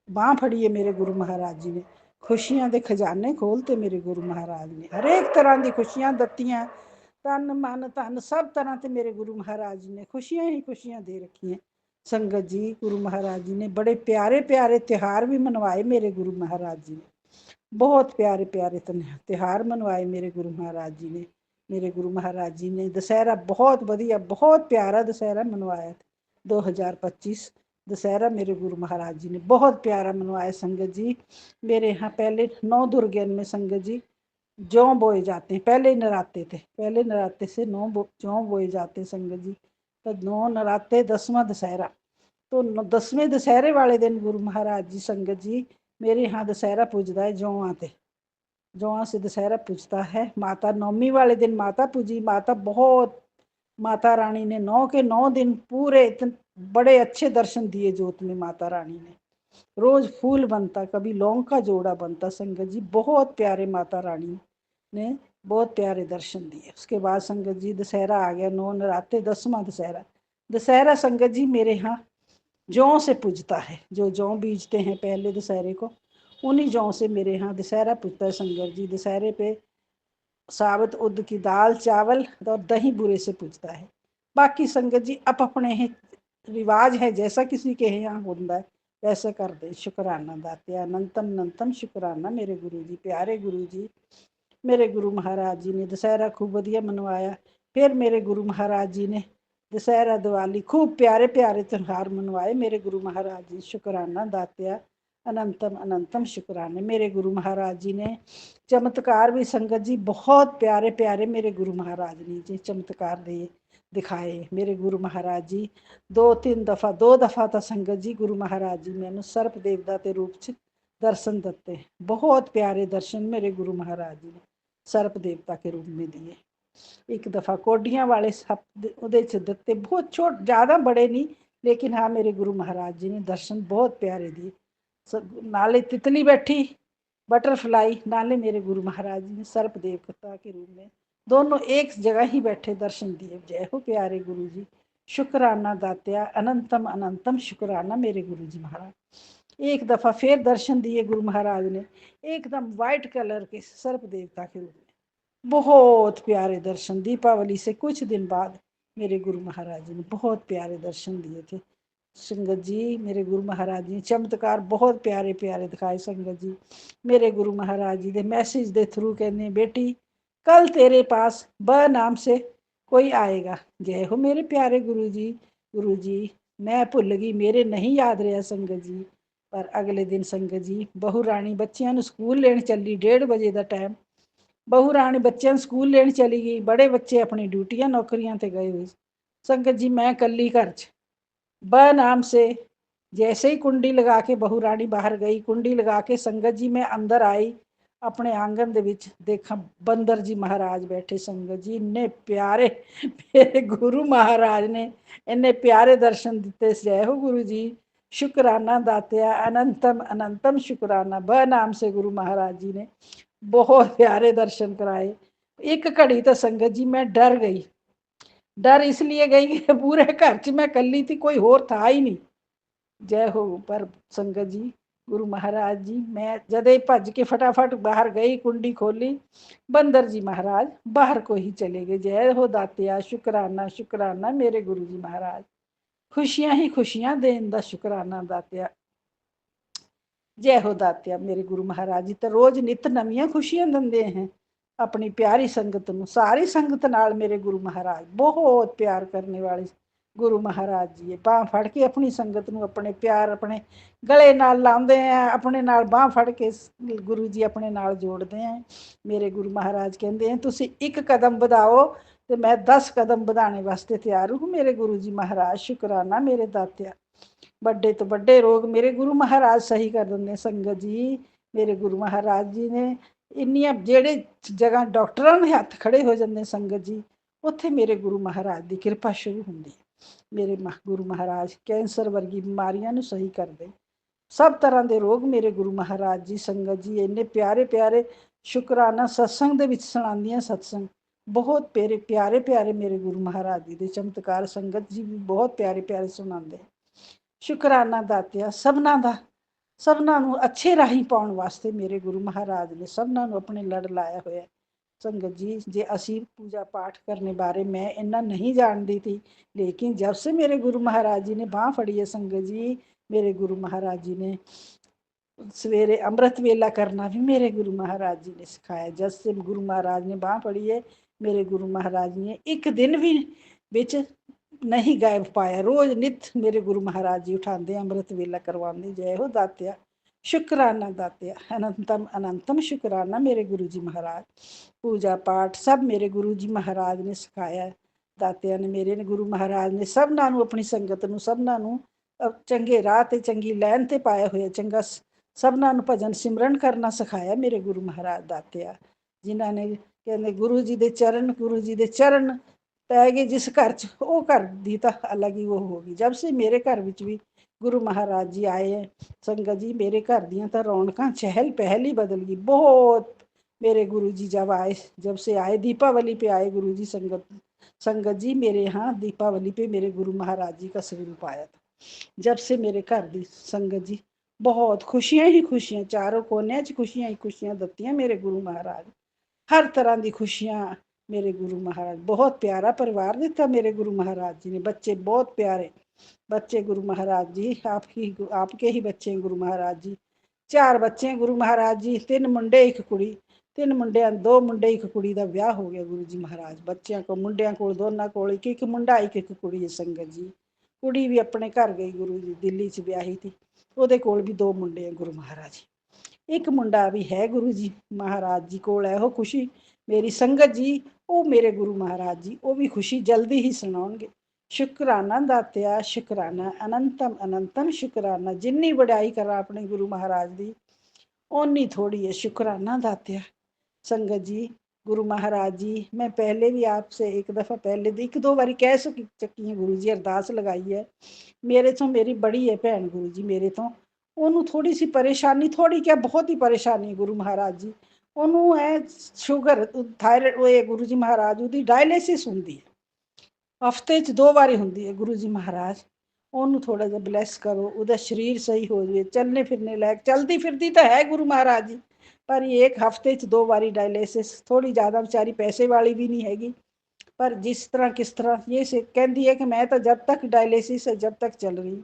बांह फड़ी है, मेरे गुरु महाराज जी ने खुशियां दे खजाने खोलते मेरे गुरु महाराज ने। हरेक तरह की खुशियां दत्तियां, तन मन धन सब तरह ते मेरे गुरु महाराज जी ने खुशियां ही खुशियां दे रखी हैं। संगत जी गुरु महाराज जी ने बड़े प्यारे प्यारे त्योहार भी मनवाए मेरे गुरु महाराज जी ने। बहुत प्यारे प्यारे त्योहार मनवाए मेरे गुरु महाराज जी ने। मेरे गुरु महाराज जी ने दशहरा बहुत बढ़िया, बहुत प्यारा दशहरा मनवाया 2025 दशहरा मेरे गुरु महाराज जी ने बहुत प्यारा मनवाया। संगत जी मेरे यहाँ पहले 9 दुर्गे में संगत जी जौ बोए जाते हैं। पहले नराते थे, पहले नराते से 9 जौ बोए जाते संगत जी। तो 9 नराते 10वां दशहरा, तो 10वें दशहरे वाले दिन गुरु महाराज जी संगत जी मेरे यहाँ दशहरा पूजता है जौआं ते। जौआं से दशहरा पूजता है। माता नौमी वाले दिन माता पूजी, माता बहुत, माता रानी ने 9 के 9 दिन पूरे बड़े अच्छे दर्शन दिए जोत में माता रानी ने। रोज फूल बनता, कभी लौंग का जोड़ा बनता संगत जी। बहुत प्यारे माता रानी ने बहुत प्यारे दर्शन दिए। उसके बाद संगत जी दशहरा आ गया, 9 नराते 10वां दशहरा। दशहरा संगत जी मेरे यहाँ जौ से पूजता है। जो जौ बीजते हैं पहले दशहरे को, उन्हीं जौ से मेरे यहाँ दशहरा पूजता है संगत जी। दशहरे पे साबुत उर्द की दाल चावल और दही बूरे से पूजता है। बाकी संगत जी अप अपने ही रिवाज है, जैसा किसी के यहाँ होता है वैसे कर दे। शुक्राना दातिया, अनंतम अनंतम शुक्राना मेरे गुरु जी, प्यारे गुरु जी। मेरे गुरु महाराज जी ने दशहरा खूब वधिया मनवाया। फिर मेरे गुरु महाराज जी ने दशहरा दिवाली खूब प्यारे प्यारे त्यौहार मनवाए मेरे गुरु महाराज जी। शुक्राना दातिया, अनंतम अनंतम शुक्राने मेरे गुरु महाराज जी ने। चमत्कार भी संगत जी बहुत प्यारे प्यारे मेरे गुरु महाराज ने जी चमत्कार दिए दिखाए मेरे गुरु महाराज जी। 2-3 दफ़ा 2 दफ़ा तो संगत जी गुरु महाराज जी मैंने सर्प देवता के रूप च दर्शन दत्ते। बहुत प्यारे दर्शन मेरे गुरु महाराज जी ने सर्प देवता के रूप में दिए। एक दफ़ा कोडियां वाले सप उहदे च दत्ते, बहुत छोट, ज़्यादा बड़े नहीं, लेकिन हाँ मेरे गुरु महाराज जी ने दर्शन बहुत प्यारे दिए। नाले तितली बैठी बटरफ्लाई, नाले मेरे गुरु महाराज जी ने सर्प देवता के रूप में दोनों एक जगह ही बैठे दर्शन दिए। जय हो प्यारे गुरु जी। शुक्राना दातिया, अनंतम अनंतम शुक्राना मेरे गुरु जी महाराज। एक दफ़ा फिर दर्शन दिए गुरु महाराज ने, एकदम वाइट कलर के सर्प देवता के रूप में। बहुत प्यारे दर्शन, दीपावली से कुछ दिन बाद मेरे गुरु महाराज जी ने बहुत प्यारे दर्शन दिए थे संगत जी। मेरे गुरु महाराज जी चमत्कार बहुत प्यारे प्यारे दिखाए संगत जी। मेरे गुरु महाराज जी दे मैसेज के थ्रू कहने, बेटी कल तेरे पास ब नाम से कोई आएगा। जय हो मेरे प्यारे गुरु जी। गुरु जी मैं भुल गई, मेरे नहीं याद रहा संगत जी। पर अगले दिन संगत जी बहू रानी बच्चियां नूं स्कूल लेण चली, 1:30 बजे का टाइम। बहू रानी बच्चों स्कूल लेण चली गई, बड़े बच्चे अपनी ड्यूटियां नौकरियां ते गए हुए। संगत जी मैं कल्ली घर च ब नाम से जैसे ही कुंडी लगा के बहू रानी बाहर गई, कुंडी लगा के संगत जी मैं अंदर आई अपने आंगन दे विच, देखा बंदर जी महाराज बैठे। संगत जी इन्ने प्यारे मेरे गुरु महाराज ने इन्ने प्यारे दर्शन दिते। जय हो गुरु जी, शुकराना दातिया, अनंतम अनंतम शुकराना। ब नाम से गुरु महाराज जी ने बहुत प्यारे दर्शन कराए। एक घड़ी तो संगत जी मैं डर गई। डर इसलिए गई कि पूरे घर च मैं कल्ली थी, कोई होर था ही नहीं। जय हो। पर संगत जी गुरु महाराज जी, मैं जदे भज के फटाफट बाहर गई, कुंडी खोली, बंदर जी महाराज बाहर को ही चले गए। जय हो दातिया, शुकराना शुकराना मेरे गुरु जी महाराज, खुशियां ही खुशियां देन दा शुकराना दातिया। जय हो दातिया मेरे गुरु महाराज जी, तो रोज नित नवियां खुशियां दिंदे हैं अपनी प्यारी संगत नूं। सारी संगत नाल मेरे गुरु महाराज बहुत प्यार करने वाले गुरु महाराज जी बांह फड़ के अपनी संगत नूं अपने प्यार अपने गले नाल लाउंदे हैं, अपने नाल बांह फड़ के गुरु जी अपने नाल जोड़ते हैं। मेरे गुरु महाराज कहते हैं तुसीं एक कदम वधाओ तो मैं 10 कदम वधाने वास्ते तैयार हूँ। मेरे गुरु जी महाराज शुकराना मेरे दातिया। बड़े तो बड़े रोग मेरे गुरु महाराज सही कर देंगे। संगत जी मेरे गुरु महाराज जी ने इन्नियां जेड़े जगह डॉक्टरां दे हत्थ खड़े हो जाते संगत जी, उत्थे मेरे गुरु महाराज की कृपा शुरू होंदी। मेरे गुरु महाराज कैंसर वर्गी बीमारियां नूं सही करदे, सब तरह के रोग मेरे गुरु महाराज जी। संगत जी इन्ने प्यारे प्यारे शुकराना सत्संग दे विच सुणांदियां सत्संग बहुत प्यारे प्यारे प्यारे मेरे गुरु महाराज जी दे चमत्कार संगत जी भी बहुत प्यारे प्यारे सुणांदे। शुकराना दातिया सबना दा, सबना नूं अच्छे राही पाउण वास्ते मेरे गुरु महाराज ने सबना नूं अपने लड़ लाया होया। संगत जी जे असी पूजा पाठ करने बारे मैं इन्ना नहीं जानती थी, लेकिन जब से मेरे गुरु महाराज जी ने बांह फड़ी है संगत जी, मेरे गुरु महाराज जी ने सवेरे अमृत वेला करना भी मेरे गुरु महाराज जी ने सिखाया। जब से गुरु महाराज ने बांह फड़ी है, मेरे गुरु महाराज ने एक दिन भी बिच नहीं गायब पाया। रोज नित मेरे गुरु महाराज जी उठाते अमृत वेला करवाते। जय हो दातिया, शुकराना दातिया, अनंतम अनंतम शुकराना मेरे गुरु जी महाराज। पूजा पाठ सब मेरे गुरु जी महाराज ने सिखाया। दातिया ने मेरे गुरु महाराज ने सबना नूं अपनी संगत नूं सबना नूं चंगे राह ते चंगी लैन ते पाया होया। चंगा सबना नूं भजन सिमरन करना सिखाया मेरे गुरु महाराज दातिया, जिन्हां ने कहते गुरु जी दे चरण, गुरु जी दे चरण पै गए जिस घर च, वो घर दी तां अलग ही वो होगी। जब से मेरे घर विच भी गुरु महाराज जी आए हैं संगत जी, मेरे घर दियां तां रौनकां चहल पहल ही बदल गई बहुत। मेरे गुरु जी जब से आए दीपावली पे आए गुरु जी संगत जी मेरे यहाँ दीपावली पे मेरे गुरु महाराज जी का स्वरूप आया था। जब से मेरे घर दी संगत जी बहुत खुशियां ही खुशियां, चारों कोने च खुशियां ही खुशियां दत्तियां मेरे गुरु महाराज। हर तरह की खुशियां मेरे गुरु महाराज, बहुत प्यारा परिवार दिता मेरे गुरु महाराज जी ने। बच्चे बहुत प्यारे बच्चे गुरु महाराज जी, आपके ही बच्चे गुरु महाराज जी। 4 बच्चे गुरु महाराज जी, 3 मुंडे 1 कुड़ी। 3 मुंडियां 2 मुंडे 1 कुड़ी का विआह हो गया गुरु जी महाराज। बच्चों को मुंडियां को दोनों को एक मुंडा 1 कुड़ी है संगत जी। कुड़ी भी अपने घर गई गुरु जी, दिल्ली च ब्याही थी, ਉਹਦੇ ਕੋਲ भी 2 मुंडे हैं गुरु महाराज जी। एक मुंडा भी है गुरु जी महाराज जी कोल है। वो खुशी मेरी संगत जी, वो मेरे गुरु महाराज जी वो भी खुशी जल्दी ही सुनाउणगे। शुकराना दातिया, शुकराना अनंतम अनंतम शुकराना। जिन्नी वड्याई करा अपने गुरु महाराज की ओनी थोड़ी है। शुकराना दातिया। संगत जी गुरु महाराज जी मैं पहले भी आपसे एक दफ़ा पहले 1-2 बारी कह चुकी है गुरु जी, अरदास लगाई है। मेरे तो मेरी बड़ी है भैन गुरु जी, मेरे तो ਉਹਨੂੰ थोड़ी सी परेशानी, थोड़ी क्या बहुत ही परेशानी गुरु महाराज जी। ਉਹਨੂੰ है शुगर थायराइड, वो गुरु जी महाराज ਉਹਦੀ डायलिसिस ਹੁੰਦੀ है, हफ्ते 'ਚ 2 ਵਾਰੀ ਹੁੰਦੀ है गुरु जी महाराज। ਉਹਨੂੰ थोड़ा ਜਿਹਾ ब्लैस करो, ਉਹਦਾ शरीर सही हो जाए, चलने फिरने लायक। चलती फिरती तो है गुरु महाराज जी, पर एक हफ्ते 'ਚ 2 ਵਾਰੀ डायलिसिस, थोड़ी ज़्यादा बेचारी पैसे वाली भी नहीं हैगी। पर जिस तरह किस तरह ये से कहती है कि मैं तो जब तक डायलिसिस है जब तक चल रही,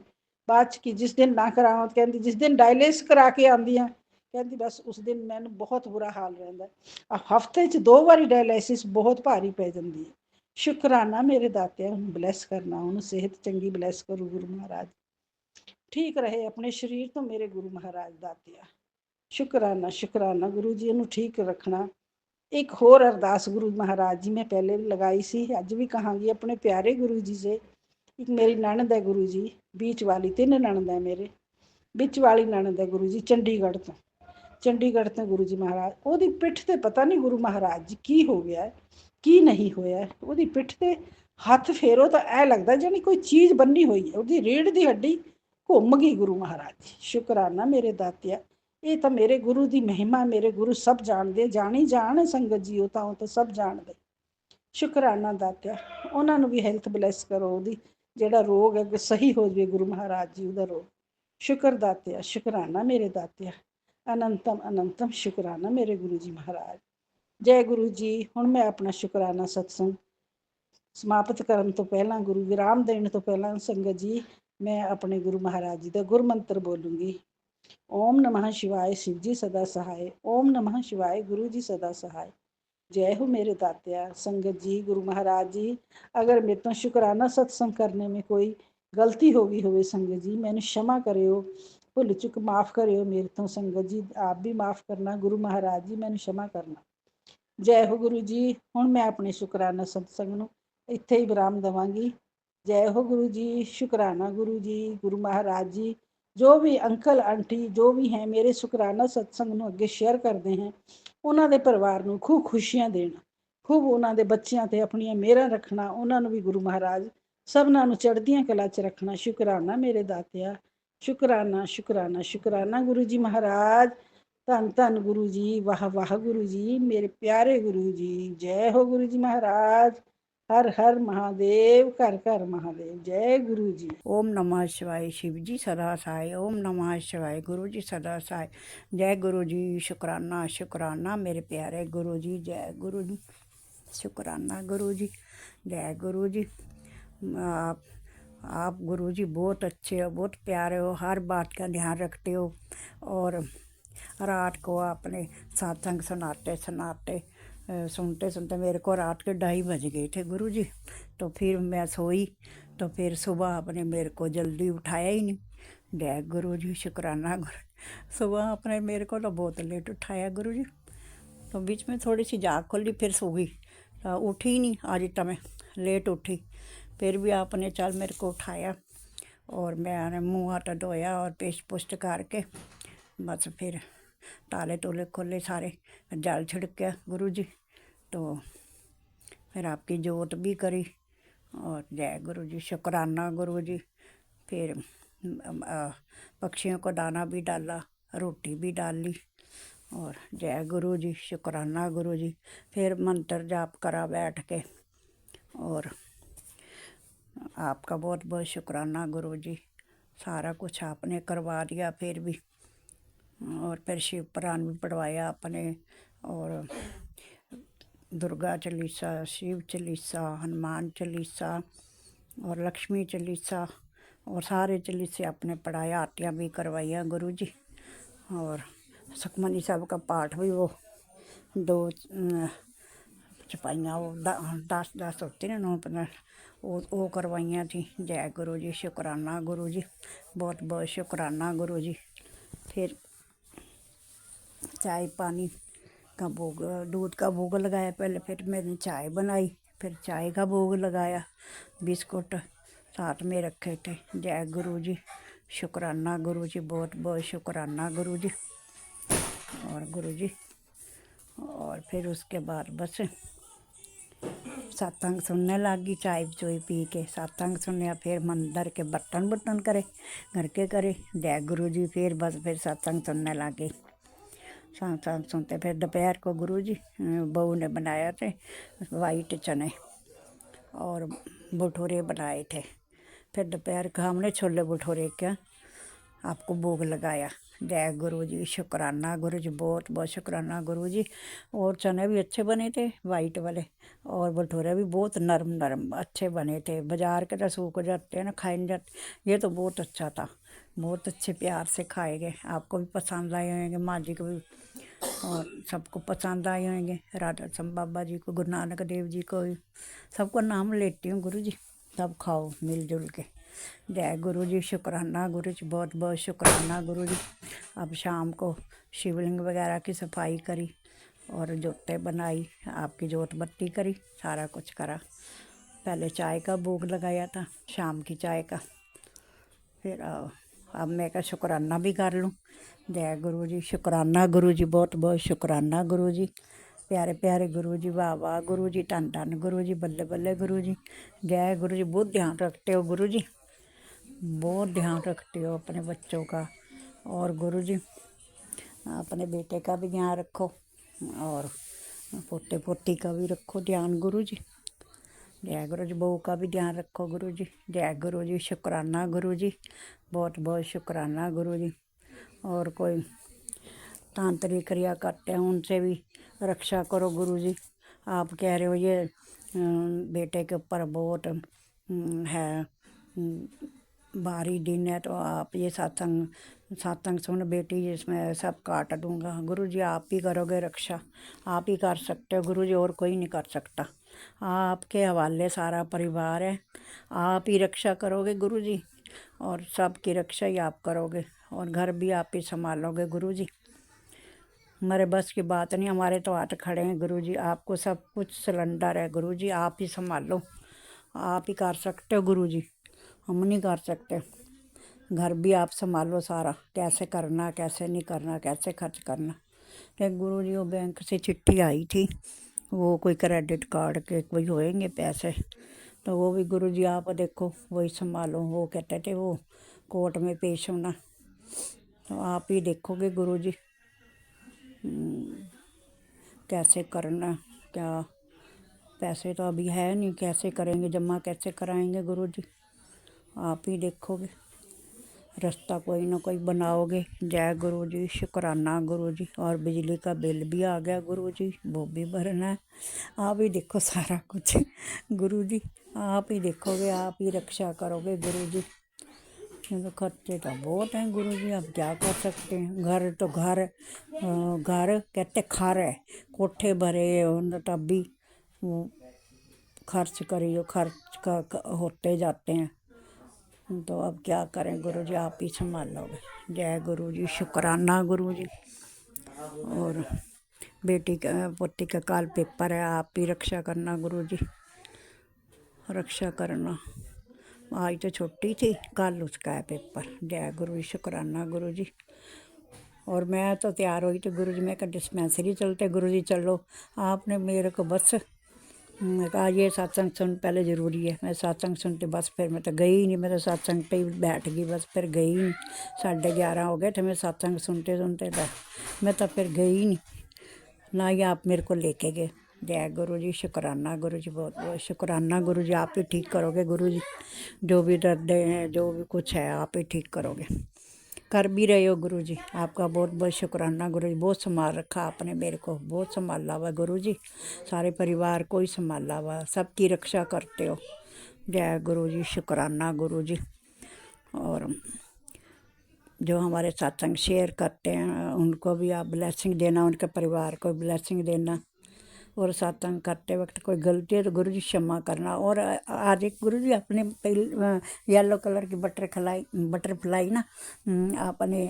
बाद की जिस दिन ना करावां कहती जिस दिन डायलिसिस करा के आंदी हैं कहती बस उस दिन मैनूं बहुत बुरा हाल रहिंदा। हफ्ते 'ਚ 2 ਵਾਰੀ डायलिसिस बहुत भारी पै जांदी है। शुकराना मेरे दातिया, उन्हें ब्लैस करना, उन्हें सेहत चंगी ब्लैस करो गुरु महाराज, ठीक रहे अपने शरीर तो मेरे गुरु महाराज दातिया। शुकराना शुकराना गुरु जी, इन्हूं ठीक रखना, एक होर अरदास गुरु महाराज जी मैं पहले भी लगाई सी, अज भी कहांगी अपने प्यारे गुरु जी से। एक मेरी नणद है गुरु जी, बीच वाली 3 नणद है मेरे, बिच वाली नणद है गुरु जी चंडीगढ़ तो गुरु जी महाराज ਉਹਦੀ ਪਿੱਠ ਤੇ ਪਤਾ ਨਹੀਂ ਗੁਰੂ ਮਹਾਰਾਜ ਜੀ ਕੀ ਹੋ ਗਿਆ ਹੈ, ਕੀ ਨਹੀਂ ਹੋਇਆ। ਉਹਦੀ ਪਿੱਠ ਤੇ ਹੱਥ ਫੇਰੋ ਤਾਂ ਐ ਲੱਗਦਾ ਜਾਨੀ ਕੋਈ ਚੀਜ਼ ਬੰਨੀ ਹੋਈ ਹੈ, ਉਹਦੀ ਰੀੜ ਦੀ ਹੱਡੀ ਘੁੰਮ ਗਈ ਗੁਰੂ ਮਹਾਰਾਜ ਜੀ। ਸ਼ੁਕਰਾਨਾ ਮੇਰੇ ਦਾਤਿਆ, ਇਹ ਤਾਂ ਮੇਰੇ ਗੁਰੂ ਦੀ ਮਹਿਮਾ, ਮੇਰੇ ਗੁਰੂ ਸਭ ਜਾਣਦੇ, ਜਾਣੀ ਜਾਣ ਸੰਗਤ ਜੀ, ਉਹ ਤਾਂ ਸਭ ਜਾਣਦੇ। ਸ਼ੁਕਰਾਨਾ ਦਾਤਿਆ, ਉਹਨਾਂ ਨੂੰ ਵੀ ਹੈਲਥ ਬਲੈਸ ਕਰੋ, ਉਹਦੀ ਜਿਹੜਾ ਰੋਗ ਹੈ ਸਹੀ ਹੋ ਜਾਵੇ ਗੁਰੂ ਮਹਾਰਾਜ ਜੀ ਉਹਦਾ ਰੋਗ। ਸ਼ੁਕਰ ਦਾਤਿਆ, ਸ਼ੁਕਰਾਨਾ ਮੇਰੇ ਦਾਤਿਆ, ਅਨੰਤਮ ਅਨੰਤਮ ਸ਼ੁਕਰਾਨਾ ਮੇਰੇ ਗੁਰੂ ਜੀ ਮਹਾਰਾਜ। ਜੈ ਗੁਰੂ ਜੀ। ਹੁਣ ਮੈਂ ਆਪਣਾ ਸ਼ੁਕਰਾਨਾ ਸਤਸੰਗ ਸਮਾਪਤ ਕਰਨ ਤੋਂ ਪਹਿਲਾਂ, ਗੁਰੂ ਵਿਰਾਮ ਦੇਣ ਤੋਂ ਪਹਿਲਾਂ ਸੰਗਤ ਜੀ, ਮੈਂ ਆਪਣੇ ਗੁਰੂ ਮਹਾਰਾਜ ਜੀ ਦਾ ਗੁਰਮੰਤਰ ਬੋਲੂੰਗੀ। ਓਮ ਨਮः शिवाय, शिव जी सदा सहाय। ओम नमः शिवाय, गुरु जी सदा सहाय। जय हो मेरे दात्या। संगत जी, गुरु महाराज जी, अगर मेरे तो शुकराना सत्संग करने में कोई गलती हो गई होवे संगत जी, मैंने क्षमा करियो, भुल चुक माफ़ करियो मेरे तो संगत जी, आप भी माफ़ करना। गुरु महाराज जी मैंने क्षमा करना। जय हो गुरु जी। हुण मैं अपने शुकराना सत्संग नूं इत्थे ही विराम देवांगी। जय हो गुरु जी। शुकराना गुरु जी, गुरु महाराज जी, जो भी अंकल आंटी जो भी हैं मेरे शुकराना सत्संग ਨੂੰ ਅੱਗੇ ਸ਼ੇਅਰ ਕਰਦੇ हैं, ਉਹਨਾਂ ਦੇ ਪਰਿਵਾਰ ਨੂੰ ਖੂਬ ਖੁਸ਼ੀਆਂ ਦੇਣਾ, ਖੂਬ ਉਹਨਾਂ ਦੇ ਬੱਚਿਆਂ ਤੇ ਆਪਣੀਆਂ ਮਿਹਰਾਂ ਰੱਖਣਾ, ਉਹਨਾਂ ਨੂੰ ਵੀ ਗੁਰੂ ਮਹਾਰਾਜ ਸਭਨਾਂ ਨੂੰ ਚੜ੍ਹਦੀਆਂ ਕਲਾ 'ਚ ਰੱਖਣਾ। ਸ਼ੁਕਰਾਨਾ ਮੇਰੇ ਦਾਤਿਆ, ਸ਼ੁਕਰਾਨਾ ਸ਼ੁਕਰਾਨਾ ਸ਼ੁਕਰਾਨਾ ਗੁਰੂ ਜੀ ਮਹਾਰਾਜ। ਧੰਨ ਧੰਨ ਗੁਰੂ ਜੀ, ਵਾਹ ਵਾਹ ਗੁਰੂ ਜੀ, ਮੇਰੇ ਪਿਆਰੇ ਗੁਰੂ ਜੀ। ਜੈ ਹੋ ਗੁਰੂ ਜੀ ਮਹਾਰਾਜ। हर हर महादेव, घर घर महादेव। जय गुरु जी। ओम नमः शिवाय, शिव जी सदा सहाय। ओम नमः शिवाय, गुरु जी सदा सहाय। जय गुरु जी। शुकराना शुकराना मेरे प्यारे गुरु जी। जय गुरु जी। शुकराना गुरु जी। जय गुरु जी। आप गुरु जी बहुत अच्छे हो, बहुत प्यारे हो, हर बात का ध्यान रखते हो, और रात को आपने सत्संग सुनाते सुनाते सुनते सुनते मेरे को रात के 2:30 बज गए थे गुरु जी। तो फिर मैं सोई, तो फिर सुबह आपने मेरे को जल्दी उठाया ही नहीं। जय गुरु जी। शुकराना गुरु। सुबह आपने मेरे को तो बहुत लेट उठाया गुरु जी, तो बीच में थोड़ी सी जाग खुली, फिर सो गई, तो उठी ही नहीं। आज तो मैं लेट उठी, फिर भी आपने चल मेरे को उठाया, और मैंने मुँह हाथ धोया और पेस्ट पुष्ट करके बस फिर ताले तोले खोले सारे, जल छिड़का गुरु जी, तो फिर आपकी जोत भी करी, और जय गुरु जी। शुकराना गुरु जी। फिर पक्षियों को दाना भी डाला, रोटी भी डाली, और जय गुरु जी। शुकराना गुरु जी। फिर मंत्र जाप करा बैठ के, और आपका बहुत बहुत शुकराना गुरु जी। सारा कुछ आपने करवा दिया फिर भी, और फिर शिव पुराण भी पढ़वाया आपने, और दुर्गा चालीसा, शिव चालीसा, हनुमान चालीसा और लक्ष्मी चालीसा, और सारे चालीसे आपने पढ़ाया, आरतियाँ भी करवाइया गुरु जी। और सुखमनी साहब का पाठ भी वो 2 चपाइयाँ, वो 10 होती ना, 9 वो करवाइयाँ थी। जय गुरु जी। शुकराना गुरु जी। बहुत बहुत शुकराना गुरु जी। फिर चाय पानी का भोग, दूध का भोग लगाया पहले, फिर मैंने चाय बनाई, फिर चाय का भोग लगाया, बिस्कुट साथ में रखे थे। जय गुरु जी। शुकराना गुरु जी। बहुत बहुत शुकराना गुरु जी। और गुरु जी, और फिर उसके बाद बस सत्संग सुनने लगी, चाय चोई पी के सत्संग सुनया, फिर मंदिर के बर्तन करे, घर के करे। जय गुरु जी। फिर बस फिर सत्संग सुनने लगे, सत्संग सुनते फिर दोपहर को गुरु जी बहू ने बनाया थे वाइट चने और भटूरे बनाए थे। फिर दोपहर का हमने छोले भटूरे का आपको भोग लगाया। जय गुरु जी। शुकराना गुरु जी। बहुत बहुत शुकराना गुरु जी। और चने भी अच्छे बने थे वाइट वाले, और भटूरे भी बहुत नरम नरम अच्छे बने थे। बाज़ार के तो सूख जाते हैं ना, खाए नहीं जाते, ये तो बहुत अच्छा था, बहुत अच्छे प्यार से खाए गए। आपको भी पसंद आए होंगे, माँ जी को भी, और सबको पसंद आए होंगे। राधा सम बाबा जी को, गुरु नानक देव जी को भी, सबको नाम लेती हूँ गुरु जी। सब खाओ मिलजुल के। जय गुरु जी। शुकराना गुरु जी। बहुत बहुत शुकराना गुरु जी। अब शाम को शिवलिंग वगैरह की सफाई करी, और जोते बनाई, आपकी जोत बत्ती करी, सारा कुछ करा। पहले चाय का भोग लगाया था, शाम की चाय का। फिर अब मैं कहा शुक्राना भी कर लूँ। जय गुरु जी, शुक्राना गुरु जी, बहुत बहुत शुक्राना गुरु जी। प्यारे प्यारे गुरु जी, वाह वाह गुरु जी, धन धन गुरु जी, बल्ले बल्ले गुरु जी। जय गुरु जी, बहुत ध्यान रखते हो गुरु जी, बहुत ध्यान रखते हो अपने बच्चों का। और गुरु जी अपने बेटे का भी ध्यान रखो और पोते पोती का भी रखो ध्यान गुरु जी। जय गुरु जी, बहू का भी ध्यान रखो गुरु जी। जय गुरु जी, शुक्राना गुरु जी, बहुत बहुत शुक्राना गुरु जी। और कोई तांत्रिक क्रिया करते हैं उनसे भी रक्षा करो गुरु जी। आप कह रहे हो ये बेटे के ऊपर बहुत है भारी दिन है, तो आप ये सत्संग सुन बेटी, इसमें सब काट दूंगा गुरु जी। आप ही करोगे रक्षा, आप ही कर सकते हो गुरु जी, और कोई नहीं कर सकता। आपके हवाले सारा परिवार है, आप ही रक्षा करोगे गुरु जी, और सबकी रक्षा ही आप करोगे, और घर भी आप ही संभालोगे गुरु जी। हमारे बस की बात नहीं, हमारे तो हाथ खड़े हैं गुरु जी, आपको सब कुछ सिलेंडर है गुरु जी, आप ही संभालो, आप ही कर सकते हो गुरु जी, हम नहीं कर सकते। घर भी आप संभालो सारा, कैसे करना कैसे नहीं करना, कैसे खर्च करना। एक गुरु जी वो बैंक से चिट्ठी आई थी, वो कोई क्रेडिट कार्ड के कोई होएंगे पैसे, तो वो भी गुरु जी आप देखो, वही संभालो। वो कहते थे वो कोर्ट में पेश होना, तो आप ही देखोगे गुरु जी कैसे करना क्या। पैसे तो अभी है नहीं, कैसे करेंगे जमा, कैसे कराएंगे गुरु जी, आप ही देखोगे, रास्ता कोई ना कोई बनाओगे। जय गुरु जी, शुक्राना गुरु जी। और बिजली का बिल भी आ गया गुरु जी, वो भी भरना है। आप ही देखो सारा कुछ गुरु जी, आप ही देखोगे, आप ही रक्षा करोगे गुरु जी। तो खर्चे तो बहुत हैं गुरु जी, अब क्या कर सकते हैं। घर तो घर कहते खर है, कोठे भरे तब भी खर्च करियो, खर्च होते जाते हैं, तो अब क्या करें गुरु जी, आप ही संभालोगे। जय गुरु जी, शुक्राना गुरु जी। और बेटी का पोती का कल पेपर है, आप ही रक्षा करना गुरु जी, रक्षा करना। आज तो छोटी थी, कल उसका है पेपर। जय गुरु जी, शुक्राना गुरु जी। और मैं तो तैयार हुई तो गुरु जी मैं कहा डिस्पेंसरी चलते गुरु जी, चलो। आपने मेरे को बस कहा ये सत्संग सुन पहले ज़रूरी है। मैं सत्संग सुनते बस फिर मैं तो गई ही नहीं, मैं तो सत्संग पे ही बैठ गई, बस फिर गई नहीं। 11:30 हो गए थे मैं सत्संग सुनते सुनते, मैं तो फिर गई ही नहीं, ना ही आप मेरे को लेके गए। जय गुरु जी, शुक्राना गुरु जी, बहुत बहुत शुक्राना गुरु जी, आप ही ठीक करोगे गुरु जी, जो भी दर्द है जो भी कुछ है आप ही ठीक करोगे, कर भी रहे हो गुरु जी। आपका बहुत बहुत शुक्राना गुरु जी, बहुत संभाल रखा आपने मेरे को, बहुत संभाला हुआ गुरु जी, सारे परिवार को ही संभाला हुआ, सबकी रक्षा करते हो। जय गुरु जी, शुक्राना गुरु जी। और जो हमारे सत्संग शेयर करते हैं उनको भी आप ब्लेसिंग देना, उनके परिवार को ब्लेसिंग देना। और सत्संग करते वक्त कोई गलती है तो गुरु जी क्षमा करना। और आज एक गुरु जी अपने येलो कलर की बटरफ्लाई ना आपने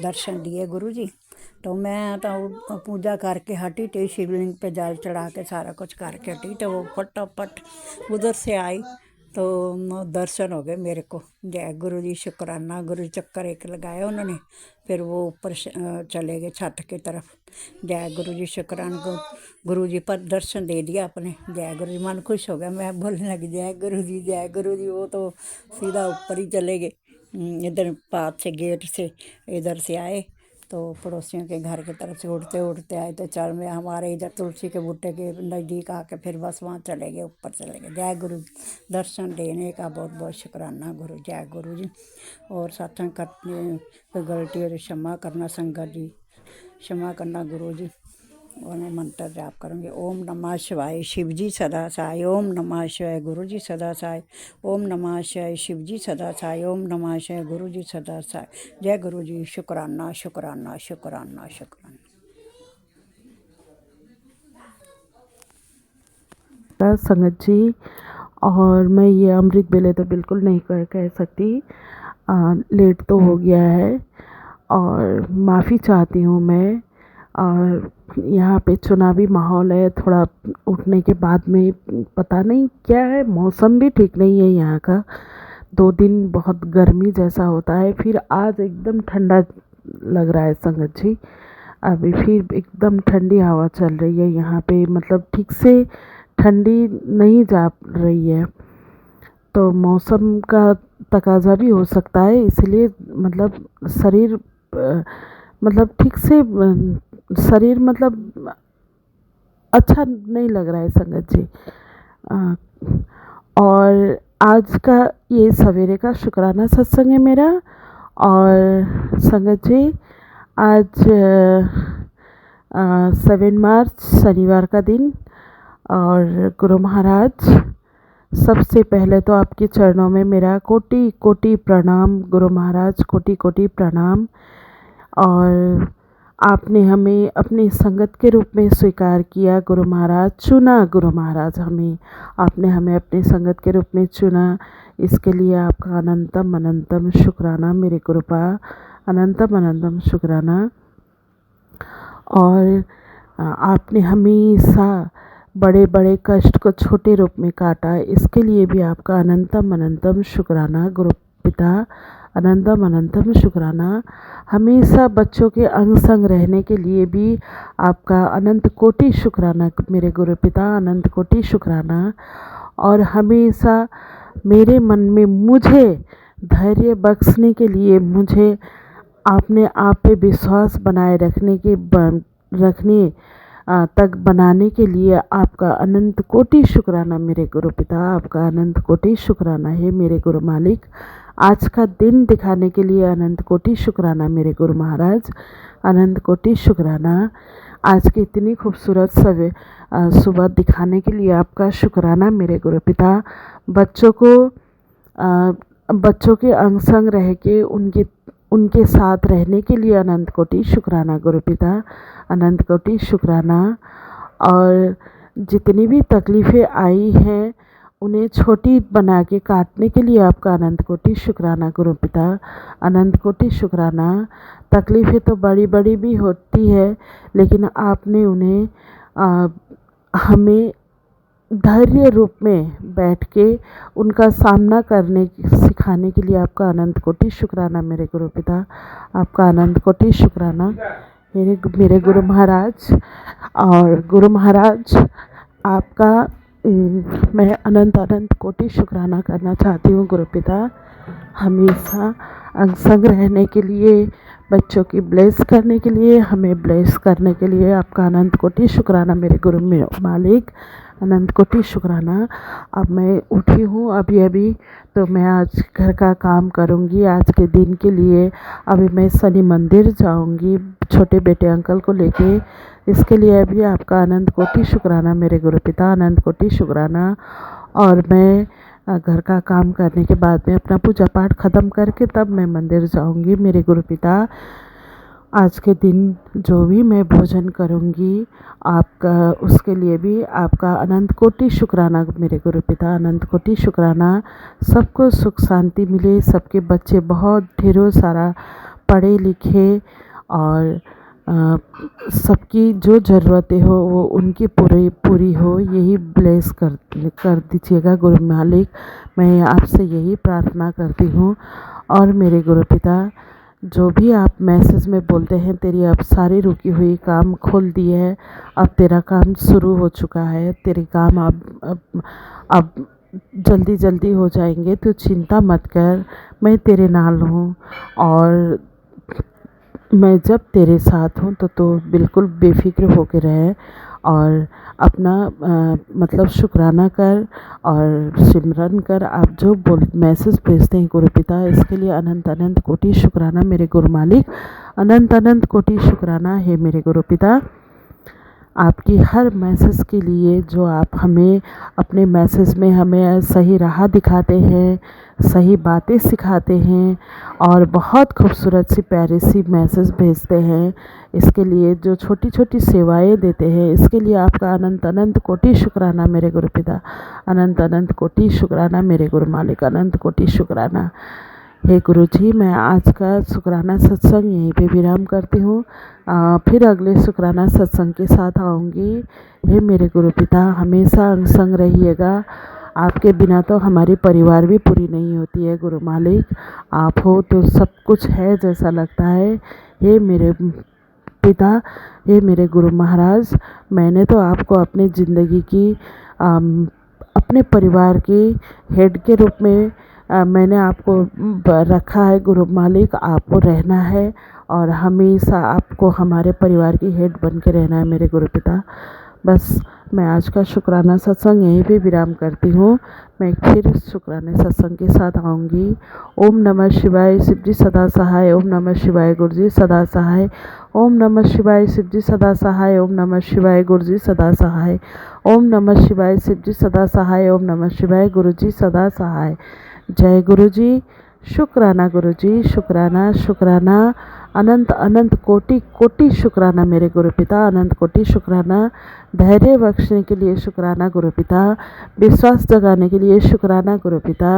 दर्शन दिए गुरु जी, तो मैं तो पूजा करके हटी थी, शिवलिंग पे जल चढ़ा के सारा कुछ करके हटी, तो वो फटाफट उधर से आई तो दर्शन हो गए मेरे को। जय गुरु जी, शुक्राना गुरु जी। चक्कर एक लगाया उन्होंने, फिर वो ऊपर चले गए छत की तरफ। जय गुरु जी, शुक्राना गुरु जी पर दर्शन दे दिया अपने। जय गुरु जी, मन खुश हो गया, मैं बोलने लगी जय गुरु जी जय गुरु जी। वो तो सीधा ऊपर ही चले गए, इधर पास से गेट से इधर से आए, तो पड़ोसियों के घर की तरफ से उड़ते उड़ते आए, तो चल में हमारे इधर तुलसी के बूटे के नज़दीक आके फिर बस वहाँ चले गए, ऊपर चले गए। जय गुरु जी, दर्शन देने का बहुत बहुत शुक्राना गुरु। जय गुरु जी। और सत्संग करने कोई गलती हो तो क्षमा करना, संगत जी क्षमा करना गुरु जी। और मैं मंत्र जाप करूँगी, ओम नमः शिवाय शिव जी सदा साई, ओम नमः शिवाय गुरु जी सदा साई, ओम नमः शिवाय शिव जी सदा साई, ओम नमः शिवाय गुरु जी सदा साई। जय गुरु जी, शुक्राना शुक्राना शुक्राना शुक्राना। संगत जी, और मैं ये अमृत बेले तो बिल्कुल नहीं कह सकती, लेट तो हो गया है और माफ़ी चाहती हूँ मैं। और यहाँ पे चुनावी माहौल है। थोड़ा उठने के बाद में पता नहीं क्या है, मौसम भी ठीक नहीं है यहाँ का। 2 दिन बहुत गर्मी जैसा होता है, फिर आज एकदम ठंडा लग रहा है संगत जी। अभी फिर एकदम ठंडी हवा चल रही है यहाँ पे, मतलब ठीक से ठंडी नहीं जा रही है, तो मौसम का तकाजा भी हो सकता है, इसलिए मतलब शरीर मतलब ठीक से शरीर मतलब अच्छा नहीं लग रहा है संगत जी। और आज का ये सवेरे का शुक्राना सत्संग है मेरा। और संगत जी आज 7 मार्च शनिवार का दिन, और गुरु महाराज सबसे पहले तो आपके चरणों में मेरा कोटि कोटि प्रणाम। गुरु महाराज कोटि कोटि प्रणाम। और आपने हमें अपनी संगत के रूप में स्वीकार किया गुरु महाराज, चुना गुरु महाराज हमें, आपने हमें अपनी संगत के रूप में चुना। इसके लिए आपका अनंतम अनंतम शुक्राना मेरे गुरुपा, अनंतम अनंतम शुक्राना। और आपने हमेशा बड़े बड़े कष्ट को छोटे रूप में काटा, इसके लिए भी आपका अनंतम अनंतम शुक्राना गुरु पिता, अनंतम अनंतम शुक्राना। हमेशा बच्चों के अंग संग रहने के लिए भी आपका अनंत कोटि शुक्राना मेरे गुरु पिता, अनंत कोटि शुक्राना। और हमेशा मेरे मन में मुझे धैर्य बख्शने के लिए, मुझे आपने आप पे विश्वास बनाए रखने तक बनाने के लिए आपका अनंत कोटि शुक्राना मेरे गुरु पिता, आपका अनंत कोटि शुक्राना है मेरे गुरु मालिक। आज का दिन दिखाने के लिए अनंत कोटि शुक्राना मेरे गुरु महाराज, अनंत कोटि शुक्राना। आज की इतनी खूबसूरत सुबह दिखाने के लिए आपका शुक्राना मेरे गुरु पिता। बच्चों के अंग संग रह के उनके साथ रहने के लिए अनंत कोटि शुक्राना गुरु पिता, अनंत कोटि शुक्राना। और जितनी भी तकलीफ़ें आई हैं उन्हें छोटी बना के काटने के लिए आपका अनंत कोटि शुक्राना गुरु पिता, अनंत कोटि शुक्राना। तकलीफ़ें तो बड़ी बड़ी भी होती है, लेकिन आपने उन्हें हमें धैर्य रूप में बैठ के उनका सामना करने सिखाने के लिए आपका अनंत कोटि शुक्राना मेरे गुरु पिता, आपका अनंत कोटि शुक्राना मेरे गुरु महाराज। और गुरु महाराज आपका मैं अनंत अनंत कोटि शुक्राना करना चाहती हूँ गुरु पिता। हमेशा अंग संग रहने के लिए, बच्चों की ब्लेस करने के लिए, हमें ब्लेस करने के लिए आपका अनंत कोटि शुक्राना मेरे गुरु मालिक, अनंत कोटि शुक्राना। अब मैं उठी हूँ अभी अभी, तो मैं आज घर का काम करूँगी आज के दिन के लिए। अभी मैं शनि मंदिर जाऊँगी छोटे बेटे अंकल को लेके, इसके लिए अभी आपका अनंत कोटि शुक्राना मेरे गुरु पिता, अनंत कोटि शुक्राना। और मैं घर का काम करने के बाद में अपना पूजा पाठ ख़त्म करके तब मैं मंदिर जाऊँगी मेरे गुरु पिता। आज के दिन जो भी मैं भोजन करूँगी आपका, उसके लिए भी आपका अनंत कोटि शुक्राना मेरे गुरु पिता, अनंत कोटि शुक्राना। सबको सुख शांति मिले, सबके बच्चे बहुत ढेरों सारा पढ़े लिखे और सबकी जो ज़रूरतें हो वो उनकी पूरी हो, यही ब्लेस कर दीजिएगा गुरु मालिक। मैं आपसे यही प्रार्थना करती हूँ। और मेरे गुरु पिता, जो भी आप मैसेज में बोलते हैं, तेरी अब सारी रुकी हुई काम खोल दी है, अब तेरा काम शुरू हो चुका है, तेरे काम अब जल्दी जल्दी हो जाएंगे, तू चिंता मत कर, मैं तेरे नाल हूँ। और मैं जब तेरे साथ हूँ तो बिल्कुल बेफिक्र होकर रहे और अपना मतलब शुक्राना कर और सिमरन कर। आप जो मैसेज भेजते हैं गुरु पिता, इसके लिए अनंत अनंत कोटि शुक्राना मेरे गुरु मालिक, अनंत अनंत कोटि शुक्राना है मेरे गुरु पिता। आपकी हर मैसेज के लिए जो आप हमें अपने मैसेज में हमें सही राह दिखाते हैं, सही बातें सिखाते हैं और बहुत खूबसूरत सी प्यारी सी मैसेज भेजते हैं, इसके लिए जो छोटी छोटी सेवाएं देते हैं, इसके लिए आपका अनंत अनंत कोटि शुक्राना मेरे गुरु पिता, अनंत अनंत कोटि शुक्राना मेरे गुरु मालिक, अनंत कोटि शुक्राना। हे गुरु जी, मैं आज का शुक्राना सत्संग यहीं पे विराम करती हूँ। फिर अगले शुक्राना सत्संग के साथ आऊँगी। हे मेरे गुरु पिता, हमेशा अंग संग रहिएगा। आपके बिना तो हमारी परिवार भी पूरी नहीं होती है गुरु मालिक। आप हो तो सब कुछ है जैसा लगता है। हे मेरे पिता, हे मेरे गुरु महाराज, मैंने तो आपको अपनी ज़िंदगी की अपने परिवार की हेड के रूप में मैंने आपको रखा है गुरु मालिक। आपको रहना है और हमेशा आपको हमारे परिवार की हेड बन के रहना है मेरे गुरु पिता। बस मैं आज का शुक्राना सत्संग यहीं पे विराम करती हूँ। मैं फिर शुक्राने सत्संग के साथ आऊँगी। ओम नमः शिवाय, शिव जी सदा सहाय। ओम नमः शिवाय, गुरु जी सदा सहाय। ओम नमः शिवाय, शिव जी सदा सहाय। ओम नमः शिवाय, गुरु जी सदा सहाय। ओम नमः शिवाय, शिव जी सदा सहाय। ओम नमः शिवाय, गुरु जी सदा सहाय। जय गुरु जी। शुक्राना गुरु जी, शुक्राना शुक्राना, अनंत अनंत कोटि कोटि शुक्राना मेरे गुरु पिता। अनंत कोटि शुक्राना। धैर्य बख्शने के लिए शुक्राना गुरु पिता। विश्वास जगाने के लिए शुक्राना गुरु पिता।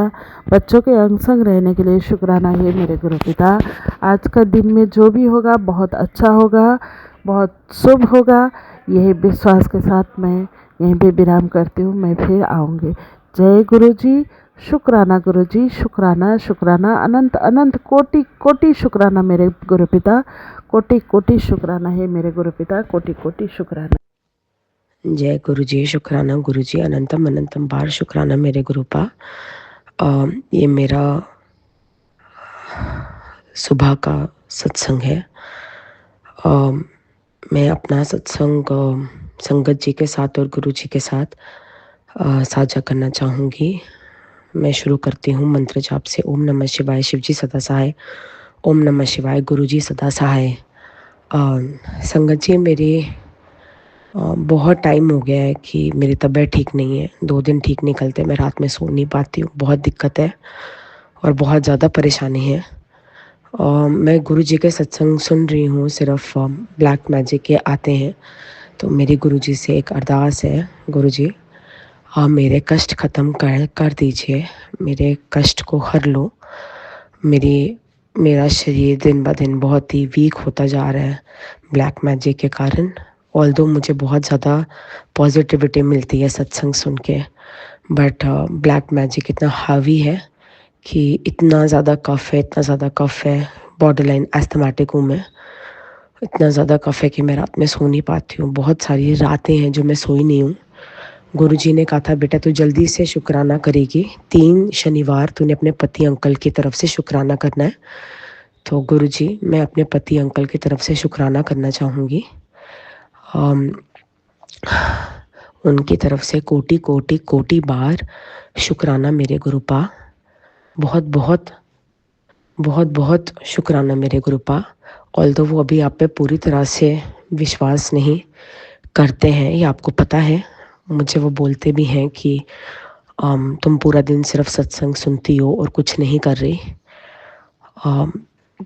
बच्चों के अंग संग रहने के लिए शुक्राना है मेरे गुरु पिता। आज का दिन में जो भी होगा बहुत अच्छा होगा, बहुत शुभ होगा, यही विश्वास के साथ मैं यहीं पे विराम करती हूँ। मैं फिर आऊँगी। जय गुरु जी। शुक्राना गुरु जी, शुक्राना शुक्राना, अनंत अनंत कोटि कोटि शुक्राना मेरे गुरु पिता। कोटि कोटि शुक्राना है मेरे गुरु पिता। कोटि कोटि शुक्राना। जय गुरु जी। शुक्राना गुरु जी, अनंतम अनंतम बार शुक्राना मेरे गुरुपा। ये मेरा सुबह का सत्संग है। मैं अपना सत्संग संगत जी के साथ और गुरु जी के साथ साझा करना चाहूँगी। मैं शुरू करती हूँ मंत्र जाप से। ओम नमः शिवाय, शिव जी सदा सहाय। ओम नमः शिवाय, गुरु जी सदा सहाय। संगत जी, मेरे बहुत टाइम हो गया है कि मेरी तबीयत ठीक नहीं है। 2 दिन ठीक निकलते, मैं रात में सो नहीं पाती हूँ। बहुत दिक्कत है और बहुत ज़्यादा परेशानी है। मैं गुरु जी के सत्संग सुन रही हूँ, सिर्फ ब्लैक मैजिक के आते हैं। तो मेरी गुरु जी से एक अरदास है, गुरु जी आप मेरे कष्ट ख़त्म कर दीजिए, मेरे कष्ट को हर लो। मेरा शरीर दिन ब दिन बहुत ही वीक होता जा रहा है ब्लैक मैजिक के कारण। ऑल्दो मुझे बहुत ज़्यादा पॉजिटिविटी मिलती है सत्संग सुन के, बट ब्लैक मैजिक इतना हावी है कि इतना ज़्यादा कफ है, बॉर्डरलाइन एस्थमेटिक हूँ मैं। इतना ज़्यादा कफ है कि मैं रात में सो नहीं पाती हूँ। बहुत सारी रातें हैं जो मैं सोई नहीं हूँ। गुरुजी ने कहा था, बेटा तू जल्दी से शुक्राना करेगी, 3 शनिवार तूने अपने पति अंकल की तरफ से शुक्राना करना है। तो गुरुजी, मैं अपने पति अंकल की तरफ से शुक्राना करना चाहूँगी। उनकी तरफ से कोटि कोटि कोटि बार शुक्राना मेरे गुरुपा। बहुत बहुत बहुत बहुत शुक्राना मेरे गुरुपा। ऑल्दो वो अभी आप पे पूरी तरह से विश्वास नहीं करते हैं, ये आपको पता है। मुझे वो बोलते भी हैं कि तुम पूरा दिन सिर्फ सत्संग सुनती हो और कुछ नहीं कर रही।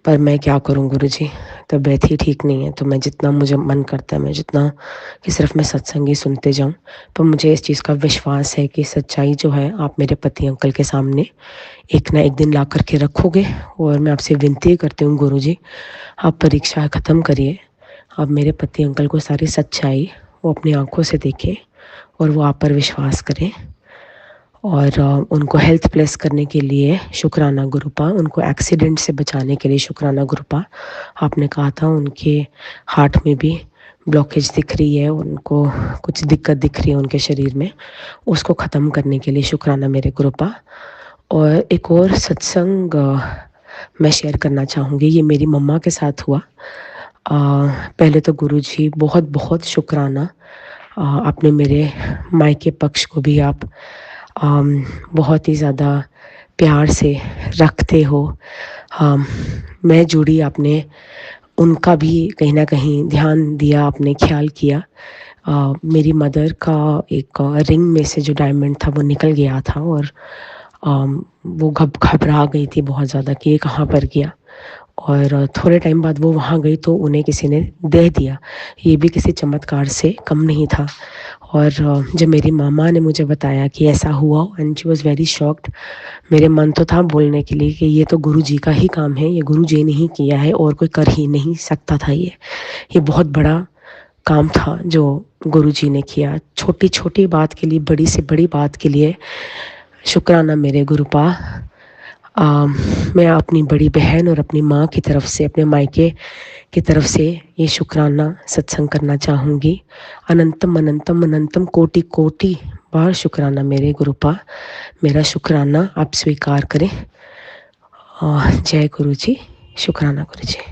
पर मैं क्या करूं गुरुजी, तबीयत ही ठीक नहीं है। तो मैं जितना मुझे मन करता है, मैं जितना कि सिर्फ मैं सत्संग ही सुनते जाऊं। पर मुझे इस चीज़ का विश्वास है कि सच्चाई जो है आप मेरे पति अंकल के सामने एक ना एक दिन ला करके रखोगे। और मैं आपसे विनती करती हूँ गुरुजी, आप परीक्षा ख़त्म करिए। आप मेरे पति अंकल को सारी सच्चाई वो अपनी आंखों से देखें और वो आप पर विश्वास करें। और उनको हेल्थ प्लस करने के लिए शुक्राना गुरुपा। उनको एक्सीडेंट से बचाने के लिए शुक्राना गुरुपा। आपने कहा था उनके हार्ट में भी ब्लॉकेज दिख रही है, उनको कुछ दिक्कत दिख रही है उनके शरीर में, उसको ख़त्म करने के लिए शुक्राना मेरे गुरुपा। और एक और सत्संग मैं शेयर करना चाहूँगी। ये मेरी मम्मा के साथ हुआ। पहले तो गुरुजी बहुत बहुत शुक्राना। आपने मेरे मायके पक्ष को भी आप बहुत ही ज़्यादा प्यार से रखते हो। मैं जुड़ी, आपने उनका भी कहीं ना कहीं ध्यान दिया, आपने ख्याल किया। मेरी मदर का एक रिंग में से जो डायमंड था वो निकल गया था और वो घबरा गई थी बहुत ज़्यादा कि ये कहाँ पर गया। और थोड़े टाइम बाद वो वहाँ गई तो उन्हें किसी ने दे दिया। ये भी किसी चमत्कार से कम नहीं था। और जब मेरी मामा ने मुझे बताया कि ऐसा हुआ, and she was very shocked, मेरे मन तो था बोलने के लिए कि ये तो गुरु जी का ही काम है, ये गुरु जी ने ही किया है और कोई कर ही नहीं सकता था। ये बहुत बड़ा काम था जो गुरु जी ने किया। छोटी छोटी बात के लिए, बड़ी से बड़ी बात के लिए शुक्राना मेरे गुरुपा। मैं अपनी बड़ी बहन और अपनी माँ की तरफ से, अपने मायके की तरफ से ये शुक्राना सत्संग करना चाहूँगी। अनंतम अनंतम अनंतम कोटि कोटि बार शुक्राना मेरे गुरुपा। मेरा शुक्राना आप स्वीकार करें। जय गुरु जी। शुक्राना गुरु जी।